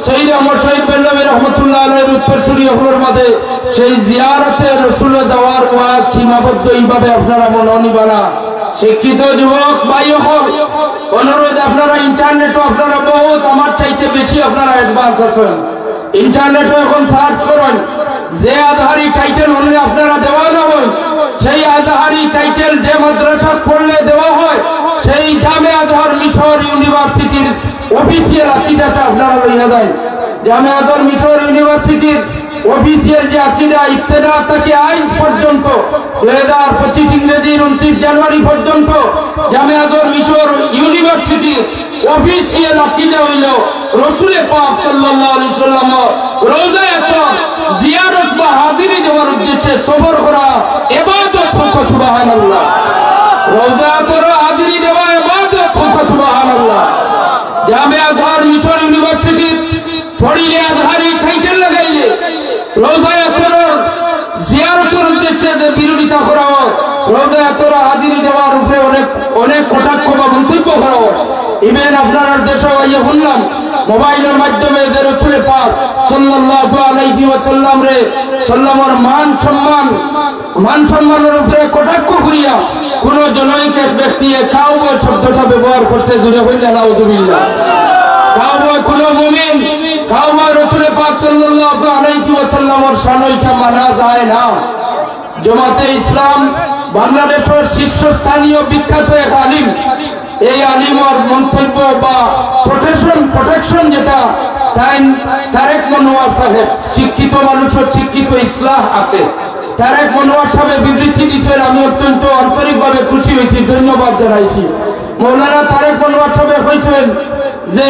শহীদ অমর শহীদ বেল্লামী রহমতুল্লাহ আলাইহির উত্তরসূরি হলের মাঝে সেই জিয়ারতে রসুল যাওয়ার ওয়াজ সীমাবদ্ধ এইভাবে আপনারা মনে নিবানা। শিক্ষিত যুবক ভাই হল অনুরোধ, আপনারা ইন্টারনেটও আপনারা বহুত আমার চাইতে বেশি আপনারা অ্যাডভান্স আছেন। ইন্টারনেটও এখন সার্চ করেন, যে আজহারি টাইটেল হলে আপনারা দেওয়া না হয়, সেই আজহারি টাইটেল যে মাদ্রাসা পড়লে দেওয়া হয়, সেই জামে আজহার মিশর ইউনিভার্সিটির অফিসিয়াল আকিদাটা আপনারা লইয়া যায়। জামে আজহার মিশর ইউনিভার্সিটির অফিসিয়াল যে আকিদা ইবতেদা থেকে আজ পর্যন্ত 2025 ইংরেজির 29 জানুয়ারি পর্যন্ত জামে আজহার মিশর ইউনিভার্সিটির অফিসিয়াল আকিদা হইল রাসূল পাক সাল্লাল্লাহু আলাইহি ওয়াসাল্লাম রোজায়ে আতর জিয়ারত বা হাজিরি দেওয়ার উদ্দেশ্যে সফর করা ইবাদত হোক। সুবহানাল্লাহ। রোজায়ে আতর হাজিরি দেওয়া ইবাদত হোক। সুবহানাল্লাহ। জামে আজহার মিশর ইউনিভার্সিটির পড়িলে আজহারি টাইটেল লাগাইলে রোজায়ে আতর জিয়ারতের উদ্দেশ্যে যে বিরোধিতা করা হয়, রোজায়ে আতর হাজিরি দেওয়ার উপরে অনেক কটাক্ষ বা মন্তব্য করা হয়। ইভেন আপনারা দেশে আইয়া শুনলাম মোবাইলের মাধ্যমে যে রাসূল পাক সাল্লাল্লাহু আলাইহি ওয়াসাল্লাম রে সাল্লামের মান সম্মানের উপরে কটাক্ষ করিয়া কোন জনৈক ব্যক্তি কাউবয় শব্দটা ব্যবহার করছে। জুড়ে হইলা নাউযুবিল্লাহ। কাউবয় কোন মুমিন, কাউবয় রাসূল পাক সাল্লাল্লাহু আলাইহি ওয়াসাল্লামের শানইটা মানা যায় না। জামাতে ইসলাম বাংলাদেশের শীর্ষস্থানীয় বিখ্যাত এক আলিম, এই আলিমের মন্তব্য বা প্রোটেকশন যেটা তারেক মনোয়ার সাহেব, শিক্ষিত মানুষের শিক্ষিত ইসলাহ আছে, তারেক মনোয়ার সাহেব বিবৃতি দিচ্ছেন। আমি অত্যন্ত আন্তরিকভাবে খুশি হয়েছি, ধন্যবাদ জানাইছি। মৌলানা তারেক মনোয়ার সাহেব কইছেন যে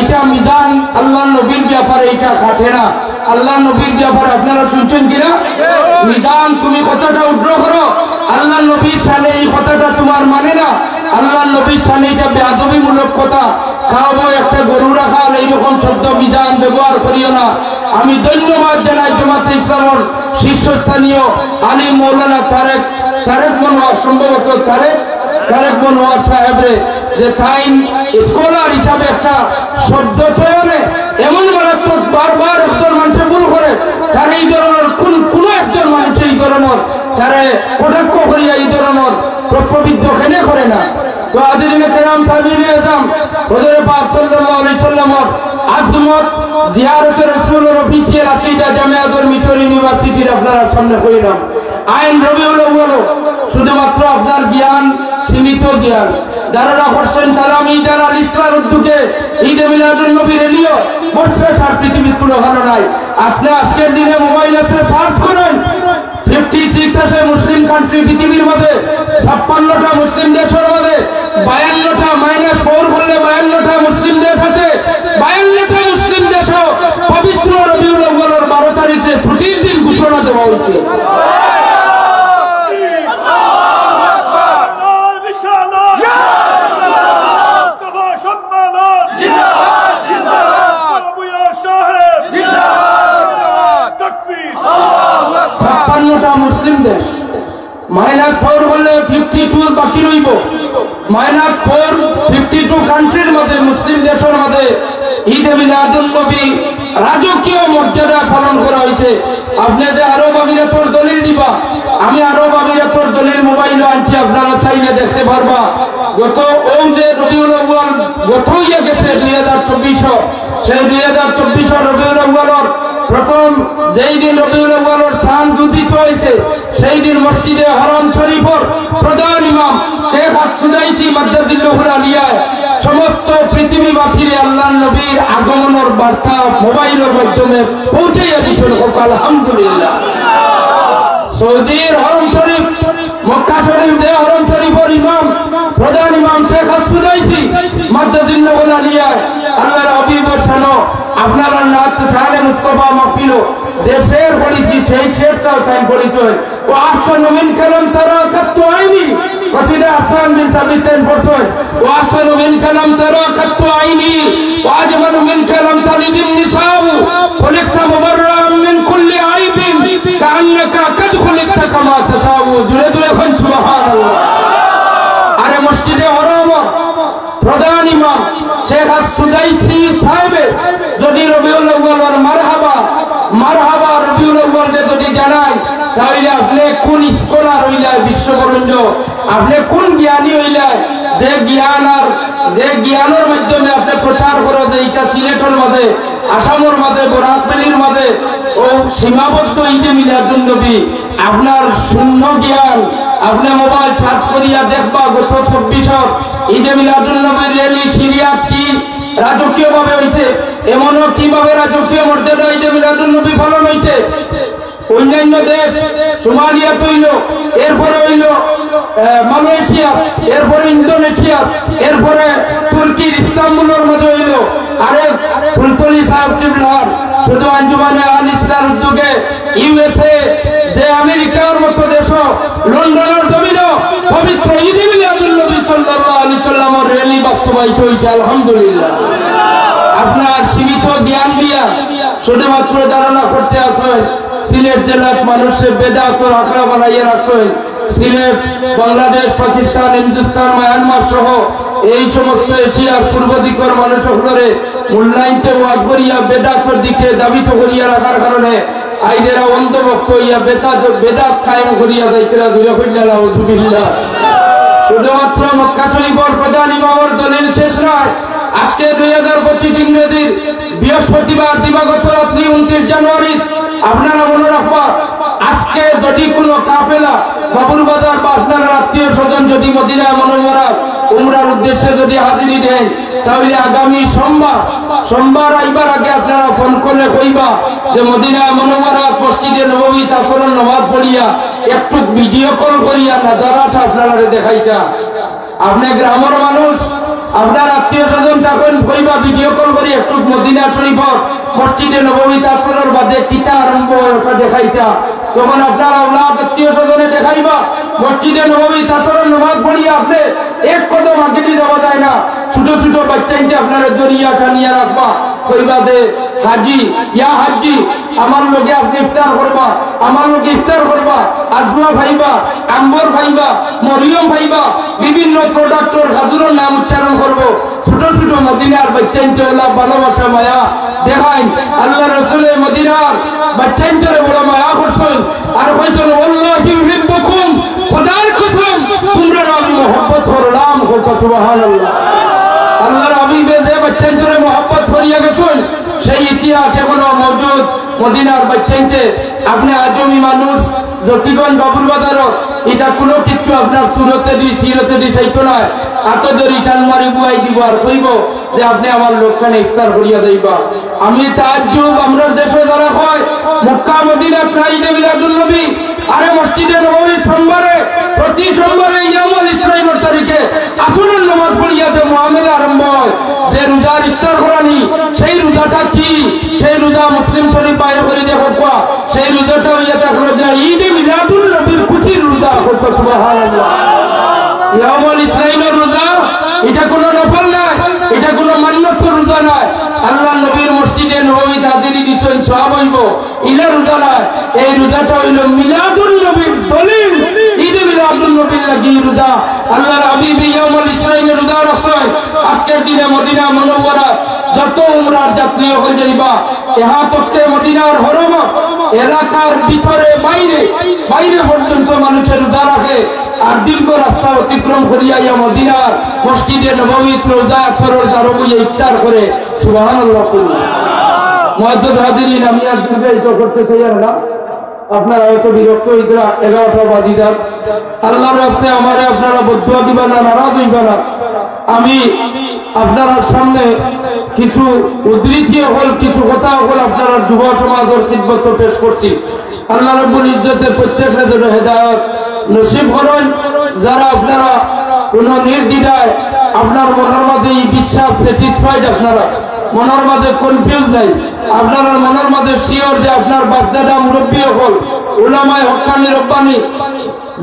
এটা মিজান আল্লাহ নবীর ব্যাপারে এটা খাটে না। আল্লাহ নবীর ব্যাপারে আপনারা শুনছেন কিনা? মিজান তুমি কথাটা উদ্র করো, আল্লাহ নবীর সামনে এই কথাটা তোমার মানে না। আল্লাহ নবীর সামনে এটা বেয়াদবিমূলক কথা। খাওয়াবো একটা গরু রাখাল এইরকম শব্দ মিজান ব্যবহার করিও না। আমি ধন্যবাদ জানাই জামাতে ইসলামের শীর্ষস্থানীয় আলিম মৌলানা তারেক মনোয়ার, সম্ভবত তারেক মনোয়ার সাহেবরে, যে তাই স্কলার হিসাবে একটা শব্দ চয়নে এমন মারাত্মক বারবার একজন মানুষে ভুল করে, তার এই ধরনের কোন একজন মানুষ এই ধরনের তারে কটাক্ষ করিয়া এই ধরনের প্রশ্নবিদ্ধ কেনে করে না। তো হাজিরিনে কেরাম সাহাবীনে আযম হুজুর পাক সাল্লাল্লাহু আলাইহি সাল্লামের আজমত জিয়ারতে রাসূলের অফিসিয়াল আকীদা জামে আজহার মিশর ইউনিভার্সিটির আপনারা সামনে কইলাম। আইন রবিউল আউয়াল শুধুমাত্র আপনার জ্ঞান সীমিত জ্ঞান। দারুল হোসেন তালামি যারা ইসলার উদ্যোগে ঈদ মিলাদুন নবী রেডিও বর্ষা সার পৃথিবীর কোনো ভালো নাই। আপনি আজকের দিনে মোবাইল আছে, সার্চ করেন, 56 আছে মুসলিম কান্ট্রি পৃথিবীর মধ্যে, 56টা মুসলিম দেশের মধ্যে 52টা -4 করলে 52টা মুসলিম দেশ আছে। 52টা মুসলিম দেশও পবিত্র রবিউল আউয়ালের 12 তারিখে ছুটির দিন ঘোষণা দেওয়া হয়েছে। মুসলিম দেশ -4 হলে 52 বাকি রইব। -4 52 কান্ট্রির মধ্যে মুসলিম দেশের মধ্যে ঈদ মিলাদুন নবী রাজকীয় মর্যাদা পালন করা হয়েছে। আপনি যে আরব আমিরাতের দলিল দিবা, আমি আরব আমিরাতের দলিল মোবাইল আনছি, আপনারা চাইলে দেখতে পারবা। গত ও যে রবিউল আউয়াল গত ইয়ে গেছে 2024, সেই 2024 রবিউল আউয়ালের প্রথম যেই দিন রবিউল আউয়ালের চাঁদ উদিত হয়েছে সেই দিন মসজিদে হারাম শরীফের প্রধান ইমাম শেখ আস-সুদাইসি মাদ্দাজিল্লাহুল আলিয়া সমস্ত পৃথিবীবাসীর আল্লাহর নবীর আগমনের বার্তা মোবাইলের মাধ্যমে পৌঁছাইয়া দিয়েছেন। আলহামদুলিল্লাহ। সৌদির হরম শরীফ মক্কা শরীফ যে হরম শরীফের ইমাম প্রধান ইমাম শেখ আস-সুদাইসি মাদ্দাজিল্লাহুল আলিয়া আল্লাহর হাবিবের শানো আপনারা নাত শানে মুস্তাফা মাহফিল যে শের পড়েছি সেই শেরটাও টাইম পরিচয় ও আহসানু মিন কালাম তারাকাতু আইনি কসিদা আহসান বিন সাবিত টাইম পরিচয় ও আহসানু মিন কালাম তারাকাতু আইনি ও আজমালু মিন কালাম তালিদিন নিসাউ খুলিকতা মুবাররাম মিন কুল্লি আইবিন কান্নাকা কাদ খুলিকতা কামা তাশাউ জুরে জুরে কোন সুবহানাল্লাহ। আরে মসজিদে হরম প্রধান ইমাম শেখ আস-সুদাইসি সাহেব যদি রবিউল আউয়ালের মারহাবা রবিউল আউয়ালকে যদি জানাই তাহলে আপনি কোন স্কলার হইলা বিশ্ববরেণ্য, আপনি কোন জ্ঞানী হইলা যে জ্ঞানের মাধ্যমে আপনি প্রচার করো যে এটা সিলেটের মাঝে আসামের মাঝে বরাকবেলির মাঝে ও সীমাবদ্ধ ঈদে মিলাদুন নবী। আপনার শূন্য জ্ঞান আপনি মোবাইল সার্চ করিয়া দেখবা গত 24 ঈদে মিলাদুন নবীর র্যালি সিরিয়াত কি রাজকীয় ভাবে হয়েছে, এমনও কিভাবে রাজকীয় মর্যাদা ঈদে মিলাদুন নবী পালন হয়েছে। অন্যান্য দেশ সোমালিয়া হইল, এরপরে হইল মালয়েশিয়া, এরপরে ইন্দোনেশিয়া, এরপরে তুর্কির ইস্তাম্বুলের মধ্যে হইল। আরে ফুলতলি সাহেব কিবলার শুধু আঞ্জুমানে আল ইসলার উদ্যোগে ইউএসএ যে আমেরিকার মতো দেশ লন্ডনের জমিন পবিত্র ঈদে মিলাদুন নবী সাল্লাল্লাহু আলাইহি সাল্লামের র্যালি বাস্তবায়িত হয়েছে। আলহামদুলিল্লাহ। আপনার সীমিত জ্ঞান দিয়া শুধুমাত্র ধারণা করতে আসেন সিলেট জেলার মানুষের বেদাতর আখড়া বানাইয়া রাখছেন। সিলেট, বাংলাদেশ, পাকিস্তান, হিন্দুস্তান, মায়ানমার সহ এই সমস্ত এশিয়ার পূর্ব দিকের মানুষ সকলের মূল্যায়নতে ওয়াজ করিয়া বেদাতর দিকে দাবিত করিয়া রাখার কারণে আইদেরা অন্ধভক্ত হইয়া বেদাত কায়েম করিয়া যাইতেরা দূরে করিয়া নাউজুবিল্লাহ। শুধুমাত্র মক্কা শরীফের প্রধান ইমামের দলিল শেষ নয়। আজকে 2025 ইংরেজির বৃহস্পতিবার দিবাগত রাত্রি 29 জানুয়ারি আপনারা মনে রাখবা, আজকে যদি কোনো কাফেলা বাবুর বাজার বা আপনার আত্মীয় স্বজন যদি মদিনা মুনাওয়ারা উমরার উদ্দেশ্যে যদি হাজিরি দেন তাহলে আগামী সোমবার আইবার আগে আপনারা ফোন করলে কইবা যে মদিনা মুনাওয়ারা মসজিদে নববী তাসরের নামাজ পড়িয়া একটু ভিডিও কল করিয়া নাজারাটা আপনারা দেখাইতা। আপনি গ্রামের মানুষ, আপনার আত্মীয় স্বজন তখন কইবা ভিডিও কল করি একটু মদিনা শরীফর মসজিদে নববী তাসরের বাদে কিতা আরম্ভ ওটা দেখাইতা। তখন আপনার আত্মীয় স্বজনে দেখাইবা মসজিদে নববী তাসরের নামাজ পড়িয়া আপনি এক কদম আগে দিয়ে যাওয়া যায় না। ছোট ছোট বাচ্চাইতে আপনারা দরিয়া টানিয়া রাখবা, কইবা যে হাজি ইয়া হাজি আমার লোকে আপনি ইফতার করবা, আমার লোকে ইফতার করবা, আজমা ভাইবা, আম্বর ভাইবা, মরিয়ম ভাইবা, বিভিন্ন প্রোডাক্টর হাজুরের নাম উচ্চারণ করবো। ছোট ছোট মদিনার বাচ্চাইতে ওলা ভালোবাসা মায়া দেখাই। আল্লাহ রাসূলের মদিনার বাচ্চাইতে বড় মায়া করছেন আর কইছেন আল্লাহু ইউহিব্বুকুম, খোদার কসম তোমরা আমি মহব্বত করলাম। সুবহানাল্লাহ। আল্লাহর হাবিবে যে বাচ্চাইতে মহব্বত করিয়া গেছেন সেই ইতিহাস এখনো মজুদ মদিনার বাচ্চাইতে। আপনি আজমি মানুষ জকিগঞ্জ বাবুর বাজার এটা কোনো কিছু আপনার সুরতে দি সিরতে দি চাইতো না। এত ধরি টান মারি বুয়াই দিব আর কইব যে আপনি আমার লোকখানে ইফতার করিয়া যাইবা। আমি তাজ্জুব আমরা দেশে যারা হয় মক্কা মদিনা ঈদে মিলাদুন নবী আরে মসজিদে নববীর সোমবারে প্রতি সোমবারে ইয়ামুল ইসরাইলের তারিখে আসরের নামাজ পড়িয়া যে মুআমালা আরম্ভ হয়, যে রোজার ইফতার করানি সেই রোজাটা কি? সেই রোজা মুসলিম শরীফ বাইরে করে দেখবা সেই রোজাটা হইয়া থাকলো যে ঈদে মিলাদুন নবীর কুচির রোজা। সুবহানাল্লাহ। ইয়ামুল ইসরাইলের রোজা এটা কোনো নফল নয়, এটা কোনো মান্যত রোজা নয়। আল্লাহ নবীর মসজিদে নববীতে হাজিরি দিছেন সওয়াব হইব, ইলা রোজা নয়। এই রোজাটা হইল মিলাদুন নবীর দলিল। ঈদে মিলাদুন নবীর লাগি রোজা। আল্লাহর হাবিব ইয়ামুল ইসরাইলের রোজা রাখছেন। আজকের দিনে মদিনা মুনাওয়ারা যত উমরার যাত্রী হল যাইবা ইহা তককে মদিনার হরম এলাকার ভিতরে বাইরে পর্যন্ত মানুষের রোজা রাখে আর দীর্ঘ রাস্তা অতিক্রম করিয়া ইয়া মদিনার মসজিদে নববীতে রোজা ফরজ আর ইফতার করে। সুবহানাল্লাহ। মুআজ্জাজ হাজিরিন, আমি আর দীর্ঘায়িত করতে চাই না, আপনারা হয়তো বিরক্ত হইতরা, 11টা বাজি যান। আল্লাহর রাস্তায় আমারে আপনারা বদদুয়া দিবা না, নারাজ হইবা না। আমি আপনার সামনে কিছু উদ্ধৃতি হল, কিছু কথা হল আপনার যুব সমাজের খিদমত পেশ করছি। আল্লাহ রাব্বুল ইজ্জতের প্রত্যেকের জন্য হেদায়েত নসিব করেন। যারা আপনারা কোন নির্দ্বিধায় আপনার মনের মাঝে এই বিশ্বাস স্যাটিসফাইড, আপনারা মনের মাঝে কনফিউজ নাই, আপনারা মনের মাঝে শিওর যে আপনার বাপদাদা মুরব্বী হল উলামায়ে হক্কানি রব্বানি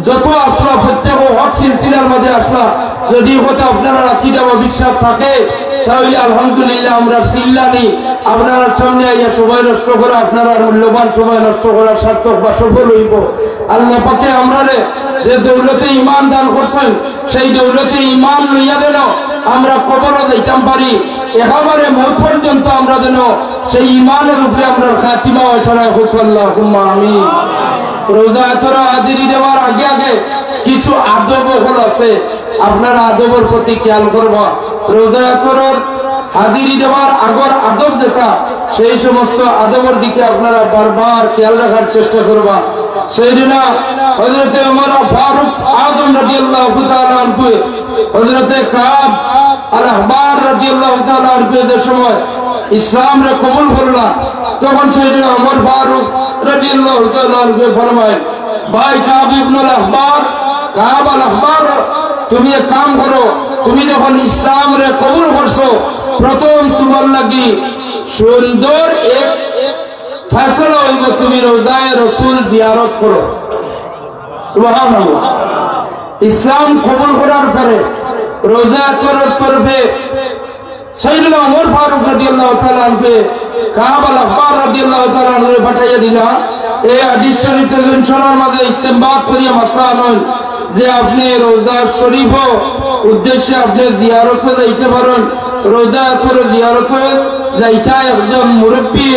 যত আসলা প্রত্যেক হক সিলসিলার মাঝে আসলা, যদি কথা আপনারা আকীদা ও বিশ্বাস থাকে তাহলে আলহামদুলিল্লাহ আমরা সিল্লানি আপনার সামনে আইয়া সময় নষ্ট করা, আপনারা মূল্যবান সময় নষ্ট করা সার্থক বা সফল হইব। আল্লাহ পাকে আমরা যে দৌলতে ঈমান দান করছেন, সেই দৌলতে ঈমান লইয়া যেন আমরা কবরও যাইতাম পারি, একেবারে মওত পর্যন্ত আমরা যেন সেই ঈমানের উপরে আমরা খাতিমা হয় ছাড়া হোক। আল্লাহুম্মা আমিন। রোজা এতরা হাজিরি দেওয়ার আগে আগে কিছু আদব হল আছে, আপনারা আদবের প্রতি খেয়াল করবা। রোজা এতরার হাজিরি দেওয়ার আগর আদব যেটা, সেই সমস্ত আদবের দিকে আপনারা বারবার খেয়াল রাখার চেষ্টা করবা। সাইয়েদনা হযরতে ওমর ফারুক আযম রাদিয়াল্লাহু তাআলা আনহু, হযরতে কাব আল আহবার রাদিয়াল্লাহু তাআলা আনহু যে সময় ইসলাম রে কবুল করলা, তখন সাইয়েদনা ওমর ফারুক রাদিয়াল্লাহু তাআলা আনহু ফরমায়, ভাই কাব ইবনে আল আহবার, কাব আল আহবার, তুমি এক কাম করো, তুমি যখন ইসলাম রে কবুল করছো, প্রথম তোমার লাগি সুন্দর এক ফয়সালা হইব, তুমি রোজায়ে রাসূল জিয়ারত করো। সুবহানাল্লাহ। ইসলাম কবুল করার পরে রোজা করার পরে সাইয়েদনা ওমর ফারুক রাদিয়াল্লাহু তাআলা আনহু কাব আল আহবার রাদিয়াল্লাহু তাআলা আনহু পাঠাইয়া দিলা। এই হাদিস শরীফের শোনার মাঝে ইস্তেমবাদ করিয়া মাসলা নয় যে আপনি রোজা শরীফ উদ্দেশ্যে আপনি জিয়ারত যাইতে পারেন। রোজা তোর জিয়ারত যাইতা একজন মুরব্বী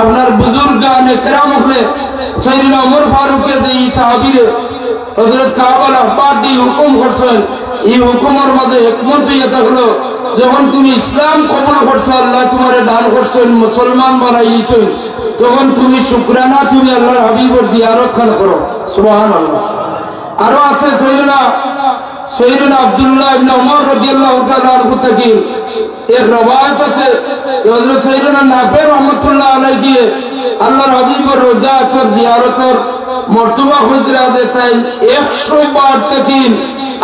আপনার বুজুর্গ নেকরাম হলে সাইয়েদনা ওমর ফারুকে যে এই সাহাবীরে হযরত কাব আল আহবার দি হুকুম করছেন, এই হুকুমের মাঝে হিকমত হইয়া থাকলো, যখন তুমি ইসলাম কবুল করছো, আল্লাহ তোমারে দান করছেন, মুসলমান বানাইছেন, তখন তুমি শুকরানা তুমি আল্লাহর হাবিবের জিয়ারত খান করো। সুবহানাল্লাহ। আরো আছে সৈয়দনা আব্দুল্লাহ ইবনে ওমর রাদিয়াল্লাহু তাআলা আনহু থেকে এক রওয়ায়াত আছে, হযরত সৈয়দনা নাফি রাহমাতুল্লাহ আলাইহি আল্লাহর হাবিবের রোজা কর জিয়ারতের মর্তবা হইতে আছে, তাই 100 বার থেকে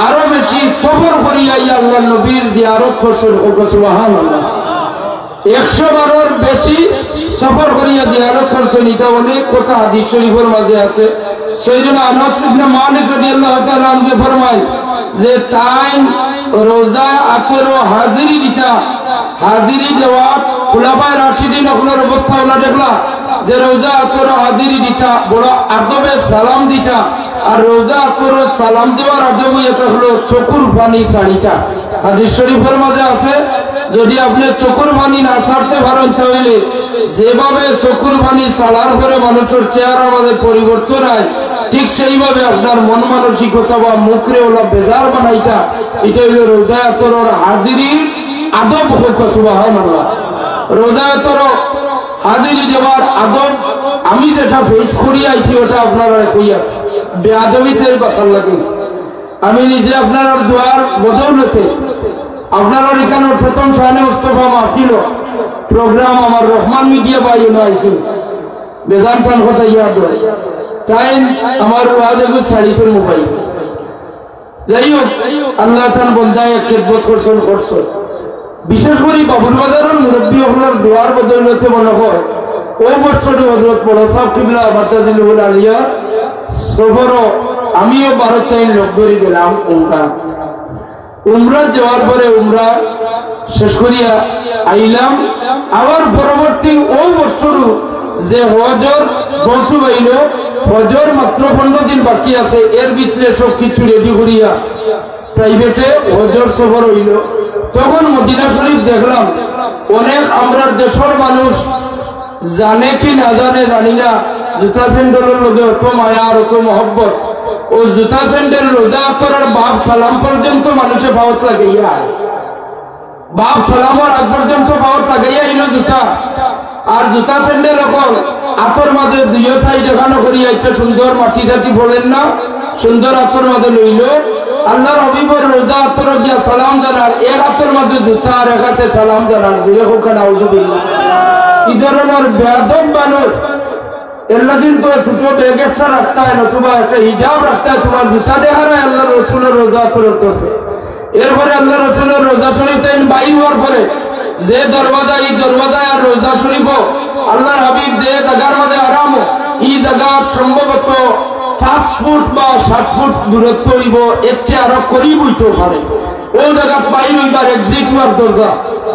আরো বেশি সফর করিয়া আল্লাহর নবীর জিয়ারত করছেন। সুবহানাল্লাহ। 100 বারের বেশি সফর করিয়া জিয়ারত করছেন, এটা অনেক কথা হাদিস শরীফের মাঝে আছে। সাইয়েদনা আনাস ইবনে মালিক রাদিয়াল্লাহু তাআলা আনহু ফরমায় যে তাই রোজা 18 হাজিরি দিতা, হাজিরি দেওয়া খুলাফায়ে রাশিদিন হলের অবস্থা হলো দেখলা যে রোজা 18 হাজিরি দিতা, বড় আদবে সালাম দিতা, আর রোজা 18 সালাম দেওয়ার আদব এটা হলো চকুর পানি ছাড়িতা। হাদিস শরীফের মাঝে আছে, যদি আপনি চকুর পানি না ছাড়তে পারেন তাহলে যেভাবে চকুর পানি ছাড়ার পরে মানুষের চেহারার মাঝে পরিবর্তন হয়, ঠিক সেইভাবে আপনার মন মানসিকতা বা মুখরে ওলা বেজার বানাইতা, এটা হইল রোজা এতর হাজিরির আদব হোক। সুবহানাল্লাহ। রোজা এতর হাজিরি দেওয়ার আদব আমি যেটা ফেস করি আইছি ওটা আপনারা কইয়া বেয়াদবিতে বাঁচার লাগে। আমি নিজে আপনার দোয়ার বদৌলতে আপনার এখানে প্রথম শানে মুস্তাফা মাহফিল প্রোগ্রাম আমার রহমান মিডিয়া পাই আইছি, বেজান খান কথা ইয়াদ হয়, তাই আমার ওয়াজের শারিফের মোবাইল যাই হোক আল্লাহ খান বন্দায় খেদমত করছেন। বিশেষ করে বাবুল বাজারের মুরব্বী হলার দোয়ার বদৌলতে মনে হয় ও বছরে হযরত বড় সাহেব কিবলা মাতাজিলুল আলিয়া সফর আমিও 12 লোক ধরে গেলাম উমরা যাওয়ার পরে উমরা শেষ করিয়া আইলাম। আবার পরবর্তী ও বছর যে হজর বসু হইল, হজর মাত্র 15 দিন বাকি আছে, এর ভিতরে সব কিছু রেডি করিয়া প্রাইভেটে হজর সফর হইল। তখন মদিনা শরীফ দেখলাম অনেক আমরা দেশের মানুষ জানে কি না জানে জানি না, জুতা স্যান্ডেলের লগে অত মায়া আর অত মহব্বত, ও জুতা স্যান্ডেল রোজা করার বাপ সালাম পর্যন্ত মানুষে ভাবত লাগাইয়া, বাপ সালামের আগ পর্যন্ত ভাবত লাগাইয়া এলো জুতা। আর জুতা স্যান্ডেল এখন আতর মাঝে দুইও সাইড এখানে করি আইছে সুন্দর মাটি চাটি বলেন না সুন্দর আতর মাঝে লইল আল্লাহর হাবিবের রোজা আতর দিয়া সালাম জানার এক আতর মাঝে জুতা আর এক হাতে সালাম জানার দুইয়ে কোকা নাউজুবিল্লাহ এই ধরনের বেয়াদব মানুষ এল্লাদিন তো ছোট ব্যাগ একটা রাস্তায় নতুবা একটা হিজাব রাস্তায় তোমার জুতা দেখা নাই আল্লাহ রসুলের রোজা আতরের তরফে এরপরে আল্লাহ রসুলের রোজা শরীফ তাই বাইর হওয়ার পরে যে দরওয়াজা এই দরওয়াজায় আর রোজা শরীফ আল্লাহর হাবিব যে জায়গার মাঝে আরাম এই জায়গার সম্ভবত 5 ফুট বা 7 ফুট দূরত্ব হইব এর চেয়ে আরো করিব হইতে পারে ও জায়গা বাইর হইবার এক্সিট হওয়ার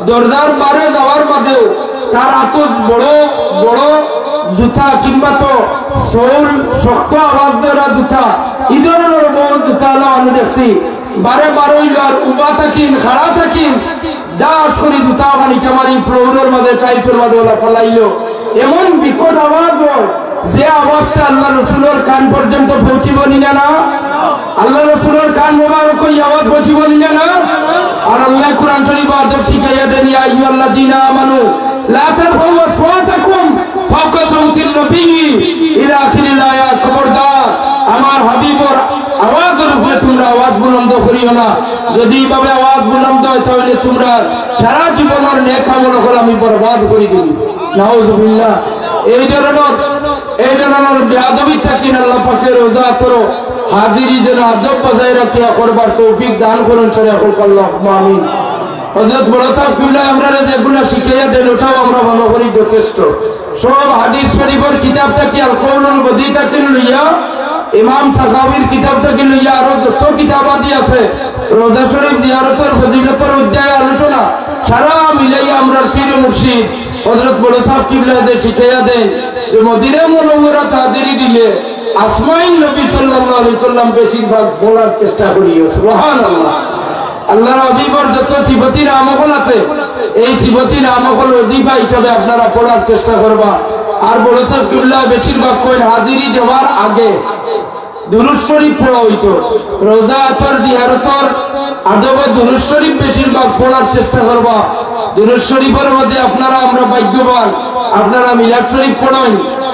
দরজার বারে যাওয়ার বাদেও তার এত বড় বড় জুতা কিংবা তো সোল শক্ত আওয়াজ দেওয়া জুতা এই ধরনের বড় জুতা হলো আমি দেখছি বারে বারে আর উবা থাকিন খাড়া থাকিন দাস করি জুতা বানিটা মারি ফ্লোরের মাঝে টাইলসের মাঝে ওলা ফলাইলো এমন বিকট আওয়াজ হয় যে আওয়াজটা আল্লাহ রসুলের কান পর্যন্ত পৌঁছিব না না আল্লাহ রসুলের কান মোবারক এই আওয়াজ পৌঁছিব না না আর আল্লাহ কুরআন শরীফ আদব শিখাইয়া দেন ইয়া আইয়ুহাল্লাযীনা আমানু লা তারফাউ আসওয়াতাকুম ফাওকা সাওতিন নবী ইলা আখিরিল আয়াত খবরদার আমার হাবিবর আওয়াজের উপরে তোমরা আওয়াজ বুলন্দ করিও না যদি এইভাবে আওয়াজ বুলন্দ হয় তাহলে তোমরা সারা জীবনের নেক আমল আমি বরবাদ করে দিই নাউজুবিল্লাহ এই ধরনের বেয়াদবি থাকি আল্লাহ পাকের রোজা আতর হাজিরি যেন আদব বজায় রাখিয়া করবার তৌফিক দান করুন আল্লাহুম্মা আমিন হযরত বড় সাহেব কিবলা আমরা যেগুলো শিখাইয়া দেন ওটাও আমরা ভালো করি যথেষ্ট সব হাদিস শরীফের কিতাব থেকে আল কওলুল বদী থেকে লইয়া ইমাম সাখাওয়ির কিতাব থেকে লইয়া আরো যত কিতাবাদি আছে রোজা শরীফ জিয়ারতের ফজিলতের অধ্যায় আলোচনা সারা মিলাইয়া আমরা পীর মুর্শিদ হযরত বড় সাহেব কিবলাদের শিখাইয়া দেন যে মদিনা মুনাওয়ারাত হাজিরি দিলে আসমাইন নবী সাল্লাল্লাহু আলাইহি সাল্লাম বেশিরভাগ বলার চেষ্টা করিও সুবহানাল্লাহ আল্লাহর হাবিবের যত সিফাতি নামকল আছে এই সিফাতি নামকল ওজিফা হিসাবে আপনারা পড়ার চেষ্টা করবা আর বড় সাহেব কিবলা বেশিরভাগ কইন হাজিরি দেওয়ার আগে দুরূদ শরীফ পড়া হইতো রোজা আতর জিয়ারতের আদবে দুরূদ শরীফ বেশিরভাগ পড়ার চেষ্টা করবা দুরূদ শরীফের মধ্যে আপনারা আমরা ভাগ্যবান আপনারা মিলাদ শরীফ পড়েন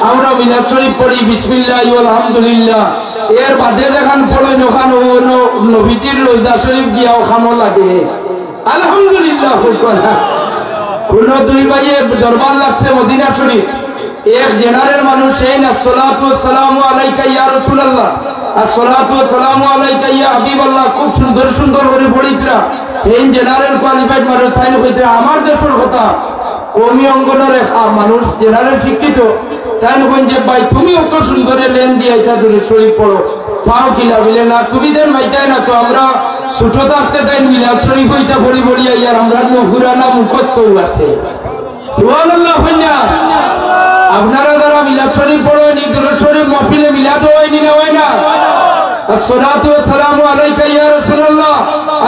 আমরা মিলাদ শরীফ পড়ি বিসমিল্লাহি ওয়াল হামদুলিল্লাহ এর বাদে যখন পড়েন ওখানে নবীজির রোজা শরীফ দিয়া ওখানে লাগে আলহামদুলিল্লাহ কোন দুই ভাইয়ে দরবার লাগছে মদিনা শরীফ এক জেনারেল মানুষ এই না সালাতু সালামু আলাইকা ইয়া রাসূলুল্লাহ আসসালাতু ওয়াসসালামু আলাইকা ইয়া হাবিবাল্লাহ খুব সুন্দর সুন্দর করে পড়িতরা এই জেনারেল কোয়ালিফাইড মানুষ তাই কইতে আমার দেশের কথা কমি অঙ্গনের মানুষ জেনারেল শিক্ষিত তাই কইন যে ভাই তুমি অত সুন্দরে লেন দিয়ে এটা দূরে শরীফ পড়ো পাও কিনা বলে না তুমি দেন ভাইটাই না তো আমরা ছোট থাকতে তাই মিলাদ শরীফ হইতা পড়ি পড়িয়া ইয়ার আমরা হুরানা মুখস্থ আছে সুবহানাল্লাহ কইনা আপনারা যারা মিলাদ শরীফ পড়েন এই দরুদ শরীফ মাহফিলে মিলাদ হয়নি না হয় না আসসালাতু ওয়াসসালামু আলাইকা ইয়া রাসূলুল্লাহ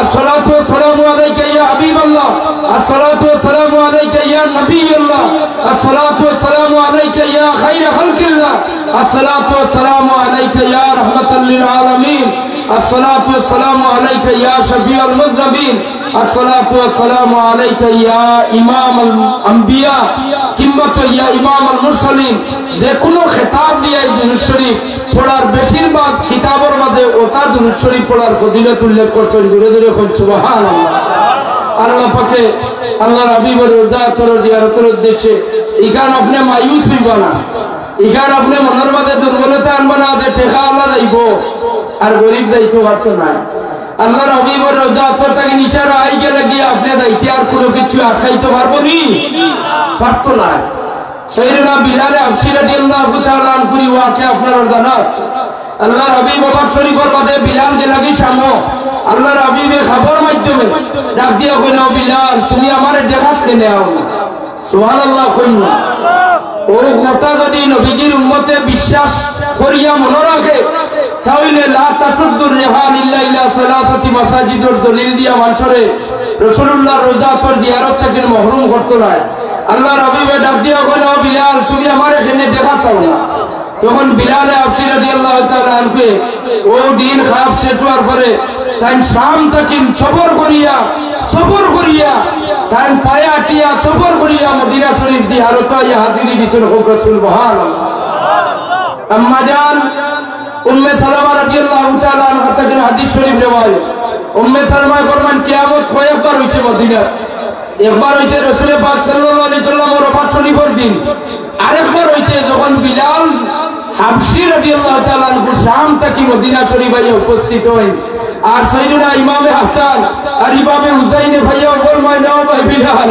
আসসালাতু ওয়াসসালামু আলাইকা ইয়া হাবিবাল্লাহ আসসালাতু ওয়াসসালামু আলাইকা ইয়া নবিয়্যুল্লাহ আসসালাতু ওয়াসসালামু আলাইকা ইয়া খায়রা খালকিল্লাহ আসসালাতু ওয়াসসালামু আলাইকা ইয়া রাহমাতাল লিল আলামিন আসসালাতু ওয়াসসালামু আলাইকা ইয়া শাফিউল মুযনিবিন আসসালাতু ওয়াসসালামু আলাইকা ইয়া ইমামাল আম্বিয়া কিংবা তো ইয়া ইমামাল মুরসালিন যে কোনো খেতাব দিয়ে এই দুরূদ শরীফ পড়ার বেশিরভাগ কিতাবের মাঝে ওটা দুরূদ শরীফ পড়ার ফজিলত উল্লেখ করছেন দূরে দূরে সুবহানাল্লাহ আল্লাহ পাকে আল্লাহর হাবিবের রোজা আতর জিয়ারতের উদ্দেশ্যে ইখান আপনি মায়ুস হইবা না ইখান আপনি মনের মাঝে দুর্বলতা আনবা না যে টেকা আল্লাহ যাইব আর গরিব যাইতে পারতো না আল্লাহর হাবিবের রোজা আতর থেকে নিশারা আই গেলে গিয়ে আপনি যাইতে আর কোনো কিছু আটকাইতে পারবো নি পারতো না সাইয়েদনা বিলাল হাবশী রাদিয়াল্লাহু তাআলা আনহু ওয়াকে আপনারা জানা আছে আল্লাহর হাবিব বাবা শরীফের মধ্যে বিলাল যে লাগি সামো আল্লাহর হাবিবে খবর মাধ্যমে ডাক দিয়া কইল বিলাল তুমি আমারে দেখাতে নাও সুবহানাল্লাহ কইনা ও কথা যদি নবীজির উম্মতে বিশ্বাস করিয়া মনে রাখে তাহলে লা তাসুদ্দুর রিহাল ইল্লা ইলা সালাসাতি মাসাজিদুর দলিল দিয়া মানসরে রাসূলুল্লাহর রোজা আতর জিয়ারত থেকে মাহরুম করতে না আল্লাহর হাবিবে ডাক দিয়া কইল বিলাল তুমি আমারে এখানে দেখাতাও না তখন বিলাল হাবশী রাদিয়াল্লাহু তাআলা আনহু ও দিন খারাপ শেষ হওয়ার পরে তাই শাম থেকে সফর করিয়া তাই পায়া কাটিয়া সফর করিয়া মদিনা শরীফ জিয়ারত ইয়া হাজিরি দিছেন হোক সুবহানাল্লাহ। আম্মা জান উম্মে সালামা রাদিয়াল্লাহু তাআলা আনহা থেকে হাদিস শরীফ রিওয়ায়াত উম্মে সালামা ফরমান কিয়ামত কয়েকবার হইছে মদিনা। একবার হইছে রাসূল পাক সাল্লাল্লাহু আলাইহি সাল্লামের ওফাত শরীফের দিন, আরেকবার হইছে যখন বিলাল হাবশী রাদিয়াল্লাহু তাআলা আনহু শাম থেকে মদিনা শরীফে উপস্থিত হই। আর সাইয়েদনা ইমামে হাসান আর ইমামে হুসাইনে ভাইয়া ফরমায় নাও ভাই বিলাল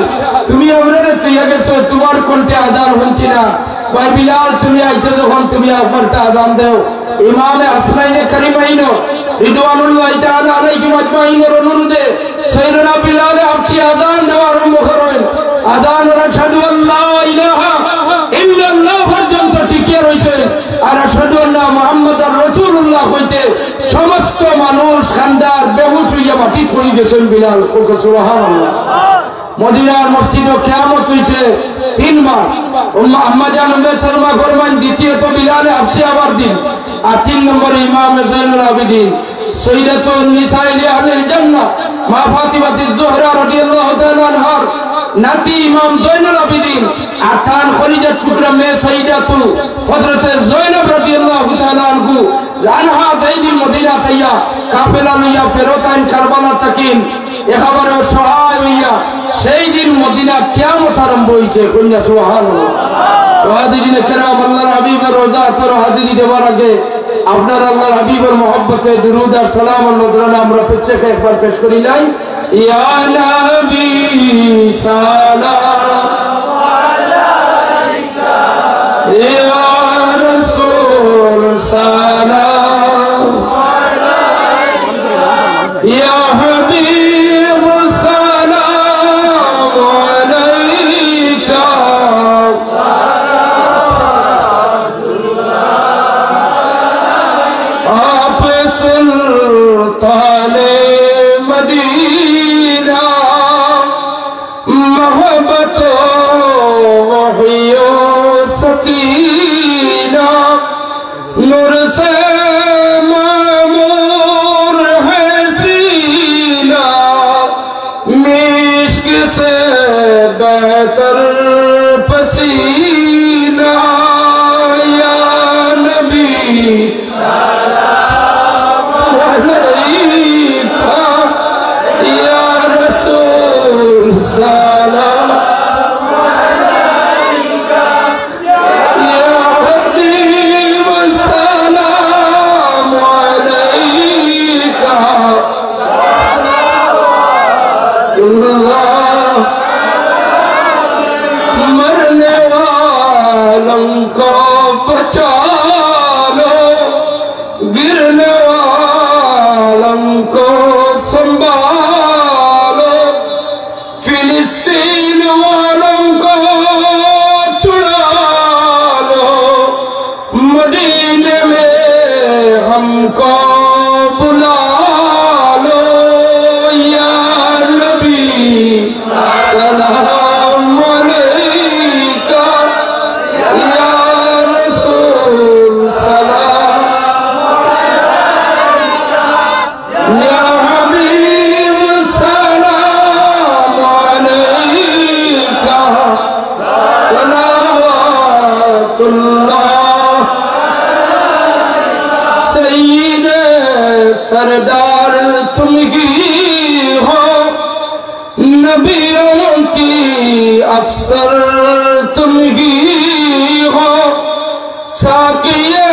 তুমি আমরারে তুইয়া গেছো, তোমার কণ্ঠে আযান হচ্ছে না, ভাই বিলাল তুমি আইছো যখন তুমি আমারটা আযান দাও। ইমামে হাসানাইনে কারিমাইন রিদওয়ানুল্লাহি তাআলা আলাইহিম আজমাইনের অনুরোধে সাইয়েদনা বিলাল হাবশী আযান দেওয়া আরম্ভ করেন। আযান আশহাদু আল্লা ইলাহা ইল্লাল্লাহ পর্যন্ত টিকে রইছে, আর আশহাদু আন্না মুহাম্মাদার রাসূলুল্লাহ হইতে সমস্ত মানুষ খান্দার বেহুশ হইয়া মাটি পড়ে গেছেন। বিলাল সুবহানাল্লাহ। মদিনার মসজিদে কিয়ামত হইছে তিনবার। আম্মা জান উম্মে সালমা ফরমান দ্বিতীয়ত বিলাল হাবশী আবার দিন, আর 3 নম্বরে ইমাম যায়নুল আবেদিন সাইয়্যিদাতুন নিসাইল আহলিল জান্নাহ মা ফাতিমাতুজ জোহরা রাদিয়াল্লাহু তাআলা আনহার নাতি ইমাম যায়নুল আবেদিন আর তার খলিজাত টুকরা মেয়ে সাইয়্যিদাতু হযরত যায়নব রাদিয়াল্লাহু তাআলা আনহা যাইদিন মদিনা তাইয়া কাফেলা লইয়া ফেরত আইন কারবালা তাকিন একেবারে সহায় হইয়া সেই দিন মদিনা কিয়ামত আরম্ভ হইছে। কন্যা সুবহানাল্লাহ। হাজিরিন কেরাম, আল্লাহর হাবিবের রোজা তোর হাজিরি দেওয়ার আগে আপনার আল্লাহর হাবিবের মহব্বতে দুরূদ আর সালাম আর নজরানা আমরা প্রত্যেকে একবার পেশ করি নাই। ইয়া নবী সালাম আলাইকা, ইয়া রাসূল সালাম আলাইকা, ইয়া হাবিব সালাম আলাইকা, आप सुल्ताने मदीना मोहब्बतो वहियो सकीना नूर से मामूर है सीना मिश्क से बेहतर पसीना या नबी मरने वालों को बचा लो, गिरने वालों को संभालो, फिलिस्तीन वालों को छुड़ा लो, मदीने में हमको बुला लो, या नबी सलाम अलैका, या रसूल सलाम अलैका, या हबीब सलाम अलैका, सलावतुल्लाह सय्यिदे सरदार तुम ही हो, नबियों की अफसर तुम ही हो, साकिए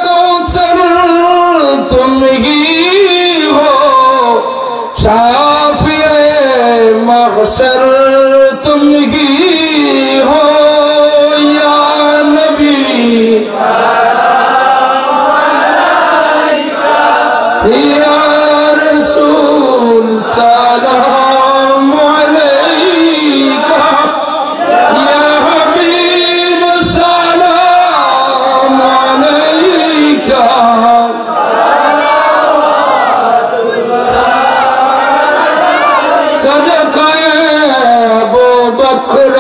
कौसर तुम ही हो, शाफिए महशर तुम ही हो, या नबी या रसूल सलाम अलैका, या हबीब सलाम अलैका, सदक़े अबू बकर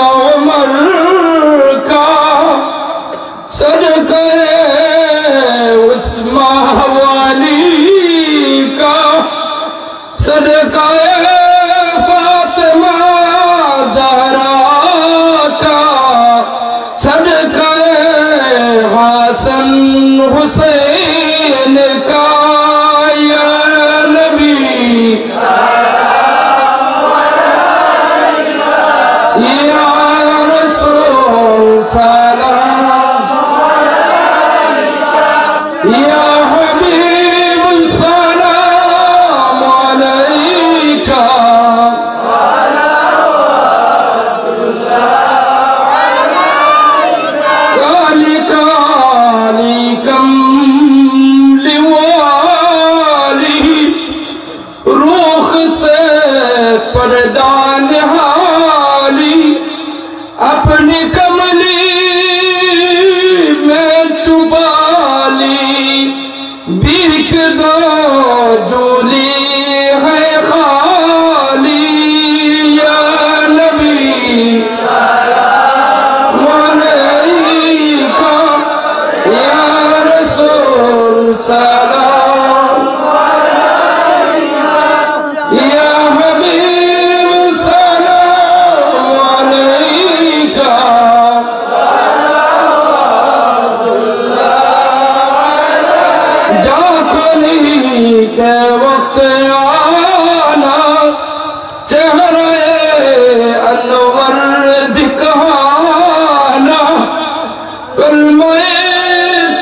या रसूल सलाम या हबीब सलाम अलैका काली काली कमली वाली रूख से पर्दान हाली अपनी कमली में चुबाली बीक दो जोली है खाली या नबी अलैका या रसूल सलाम या हबीब सलाम अलैका जाखनी के वक्त आना चेहरे अनवर दिखाना कलमे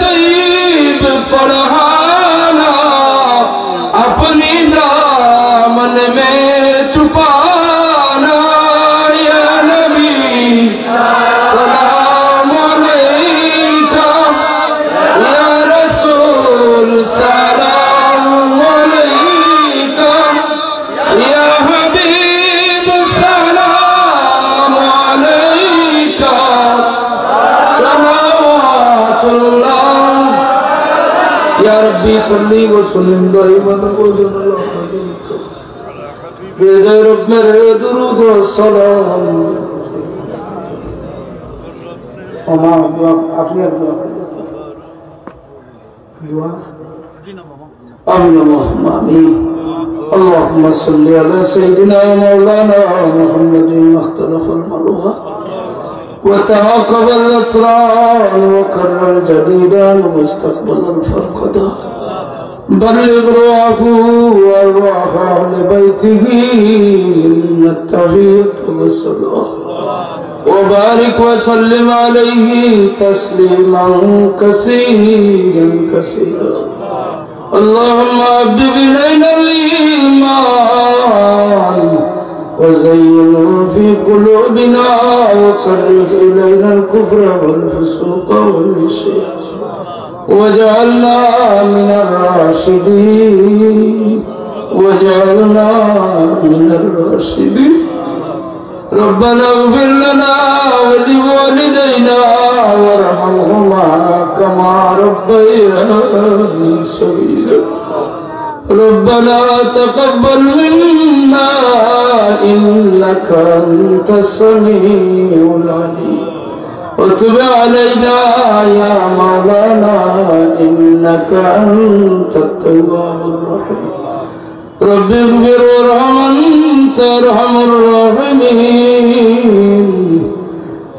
तैयब पढ़ाना अपनी दामन में छुपाना या नबी सलाम अलैका या रसूल सलाम अलैका या हबीब सलाम अलैका सलावतुल्लाह या रब्बी सल्ली व सल्लिम दाइमन बेदे रब मेरे दुरूद व सलाम अमा अपनी आमीन अल्लाहुम्मा आमीन اللهم صل على سيدنا مولانا محمد اختلف الملوى وتعاقب الأسرار وكرر الجديدا واستقبل الفرقدا بلغ روحه وارواح أهل بيته من التحية والصلاة وبارك وسلم عليه تسليما كثيرا كثيرا اللهم حبب إلينا الإيمان وزينه في قلوبنا وكره إلينا الكفر والفسوق والعصيان وجعلنا من الراشدين وجعلنا من الراشدين ربنا اغفر لنا ولوالدينا وارحمهما كما ربياني صغيرا ربنا تقبل منا إنك أنت السميع العليم وتب علينا يا مولانا إنك أنت التواب الرحيم رب اغفر وارحم أنت أرحم الراحمين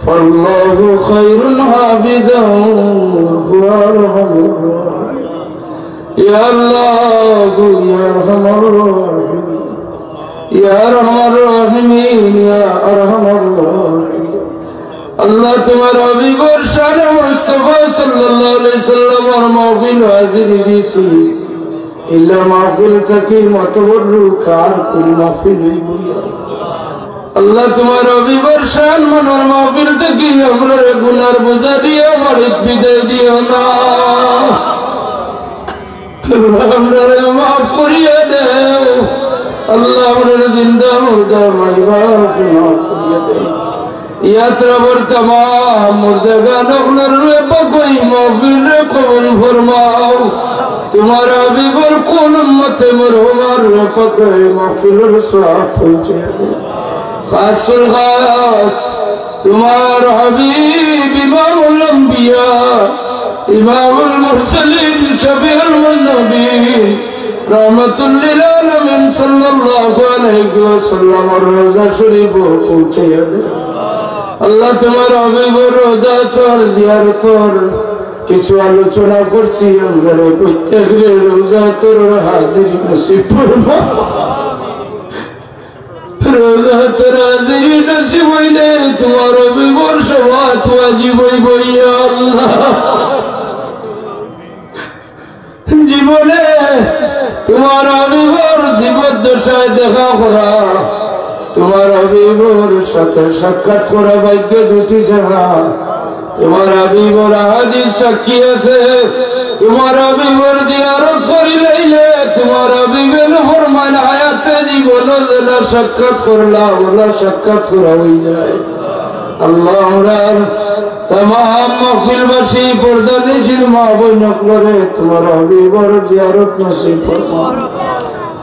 فالله خير حافظا وهو أرحم الراحمين يا الله يا أرحم الراحمين يا أرحم الراحمين يا أرحم الراحمين अल्लाह तुम्हारा भी बरसात मुस्तफा सल्लल्लाहु अलैहि वसल्लम और महफिल हाजिर भी सुनी इल्ला महफिल तकी मतवरु कार कुल महफिल हुई बुया अल्लाह तुम्हारा भी बरसात मन और महफिल तकी हमरा रे गुनाह बुझा दिया मरित विदे दियो ना हमरा रे माफ करिए दे अल्लाह हमरा रे जिंदा मुर्दा माइबा माफ करिए दे यात्रा पर तमाम मुर्दगान अपने कोई महफिल कबूल फरमाओ तुम्हारा भी बिल्कुल उम्मत मरहुमार पकड़े महफिल स्वाब पहुंचे खासुल खास तुम्हारा हबीब इमामुल अंबिया इमामुल मुरसलीन शफीउल नबीय्यीन रहमतुल लिल आलमीन सल्लल्लाहु अलैहि वसल्लम रोजा शरीफ पहुंचे अल्लाह तुम्हारा हबीब रोजा तोर जियारत কিছু আলোচনা করছি আমরা প্রত্যেকের রোজা তোর হাজিরি নসিব ফরমা রোজা তোর হাজিরি নসিব হইলে তোমার বিবর সবাই তো জীবই বইয়া আল্লাহ জীবনে তোমার বিবর জীবদ্দশায় দেখা করা তোমার বিবর সাথে সাক্ষাৎ করা ভাগ্য দুটি জানা তোমার বিবর হাদিস সাক্ষী আছে তোমার বিবর জিয়ারত করিলে তোমার বিবেন ফরমান হায়াতে জীবন যেটা সাক্ষাৎ করলা ওলা সাক্ষাৎ করা হয়ে যায় আল্লাহ আমরার तमाम महफिलबासी पर्दा निशिल मा बहनक करे तुम्हार हबीबर जियारत नसीब फरमा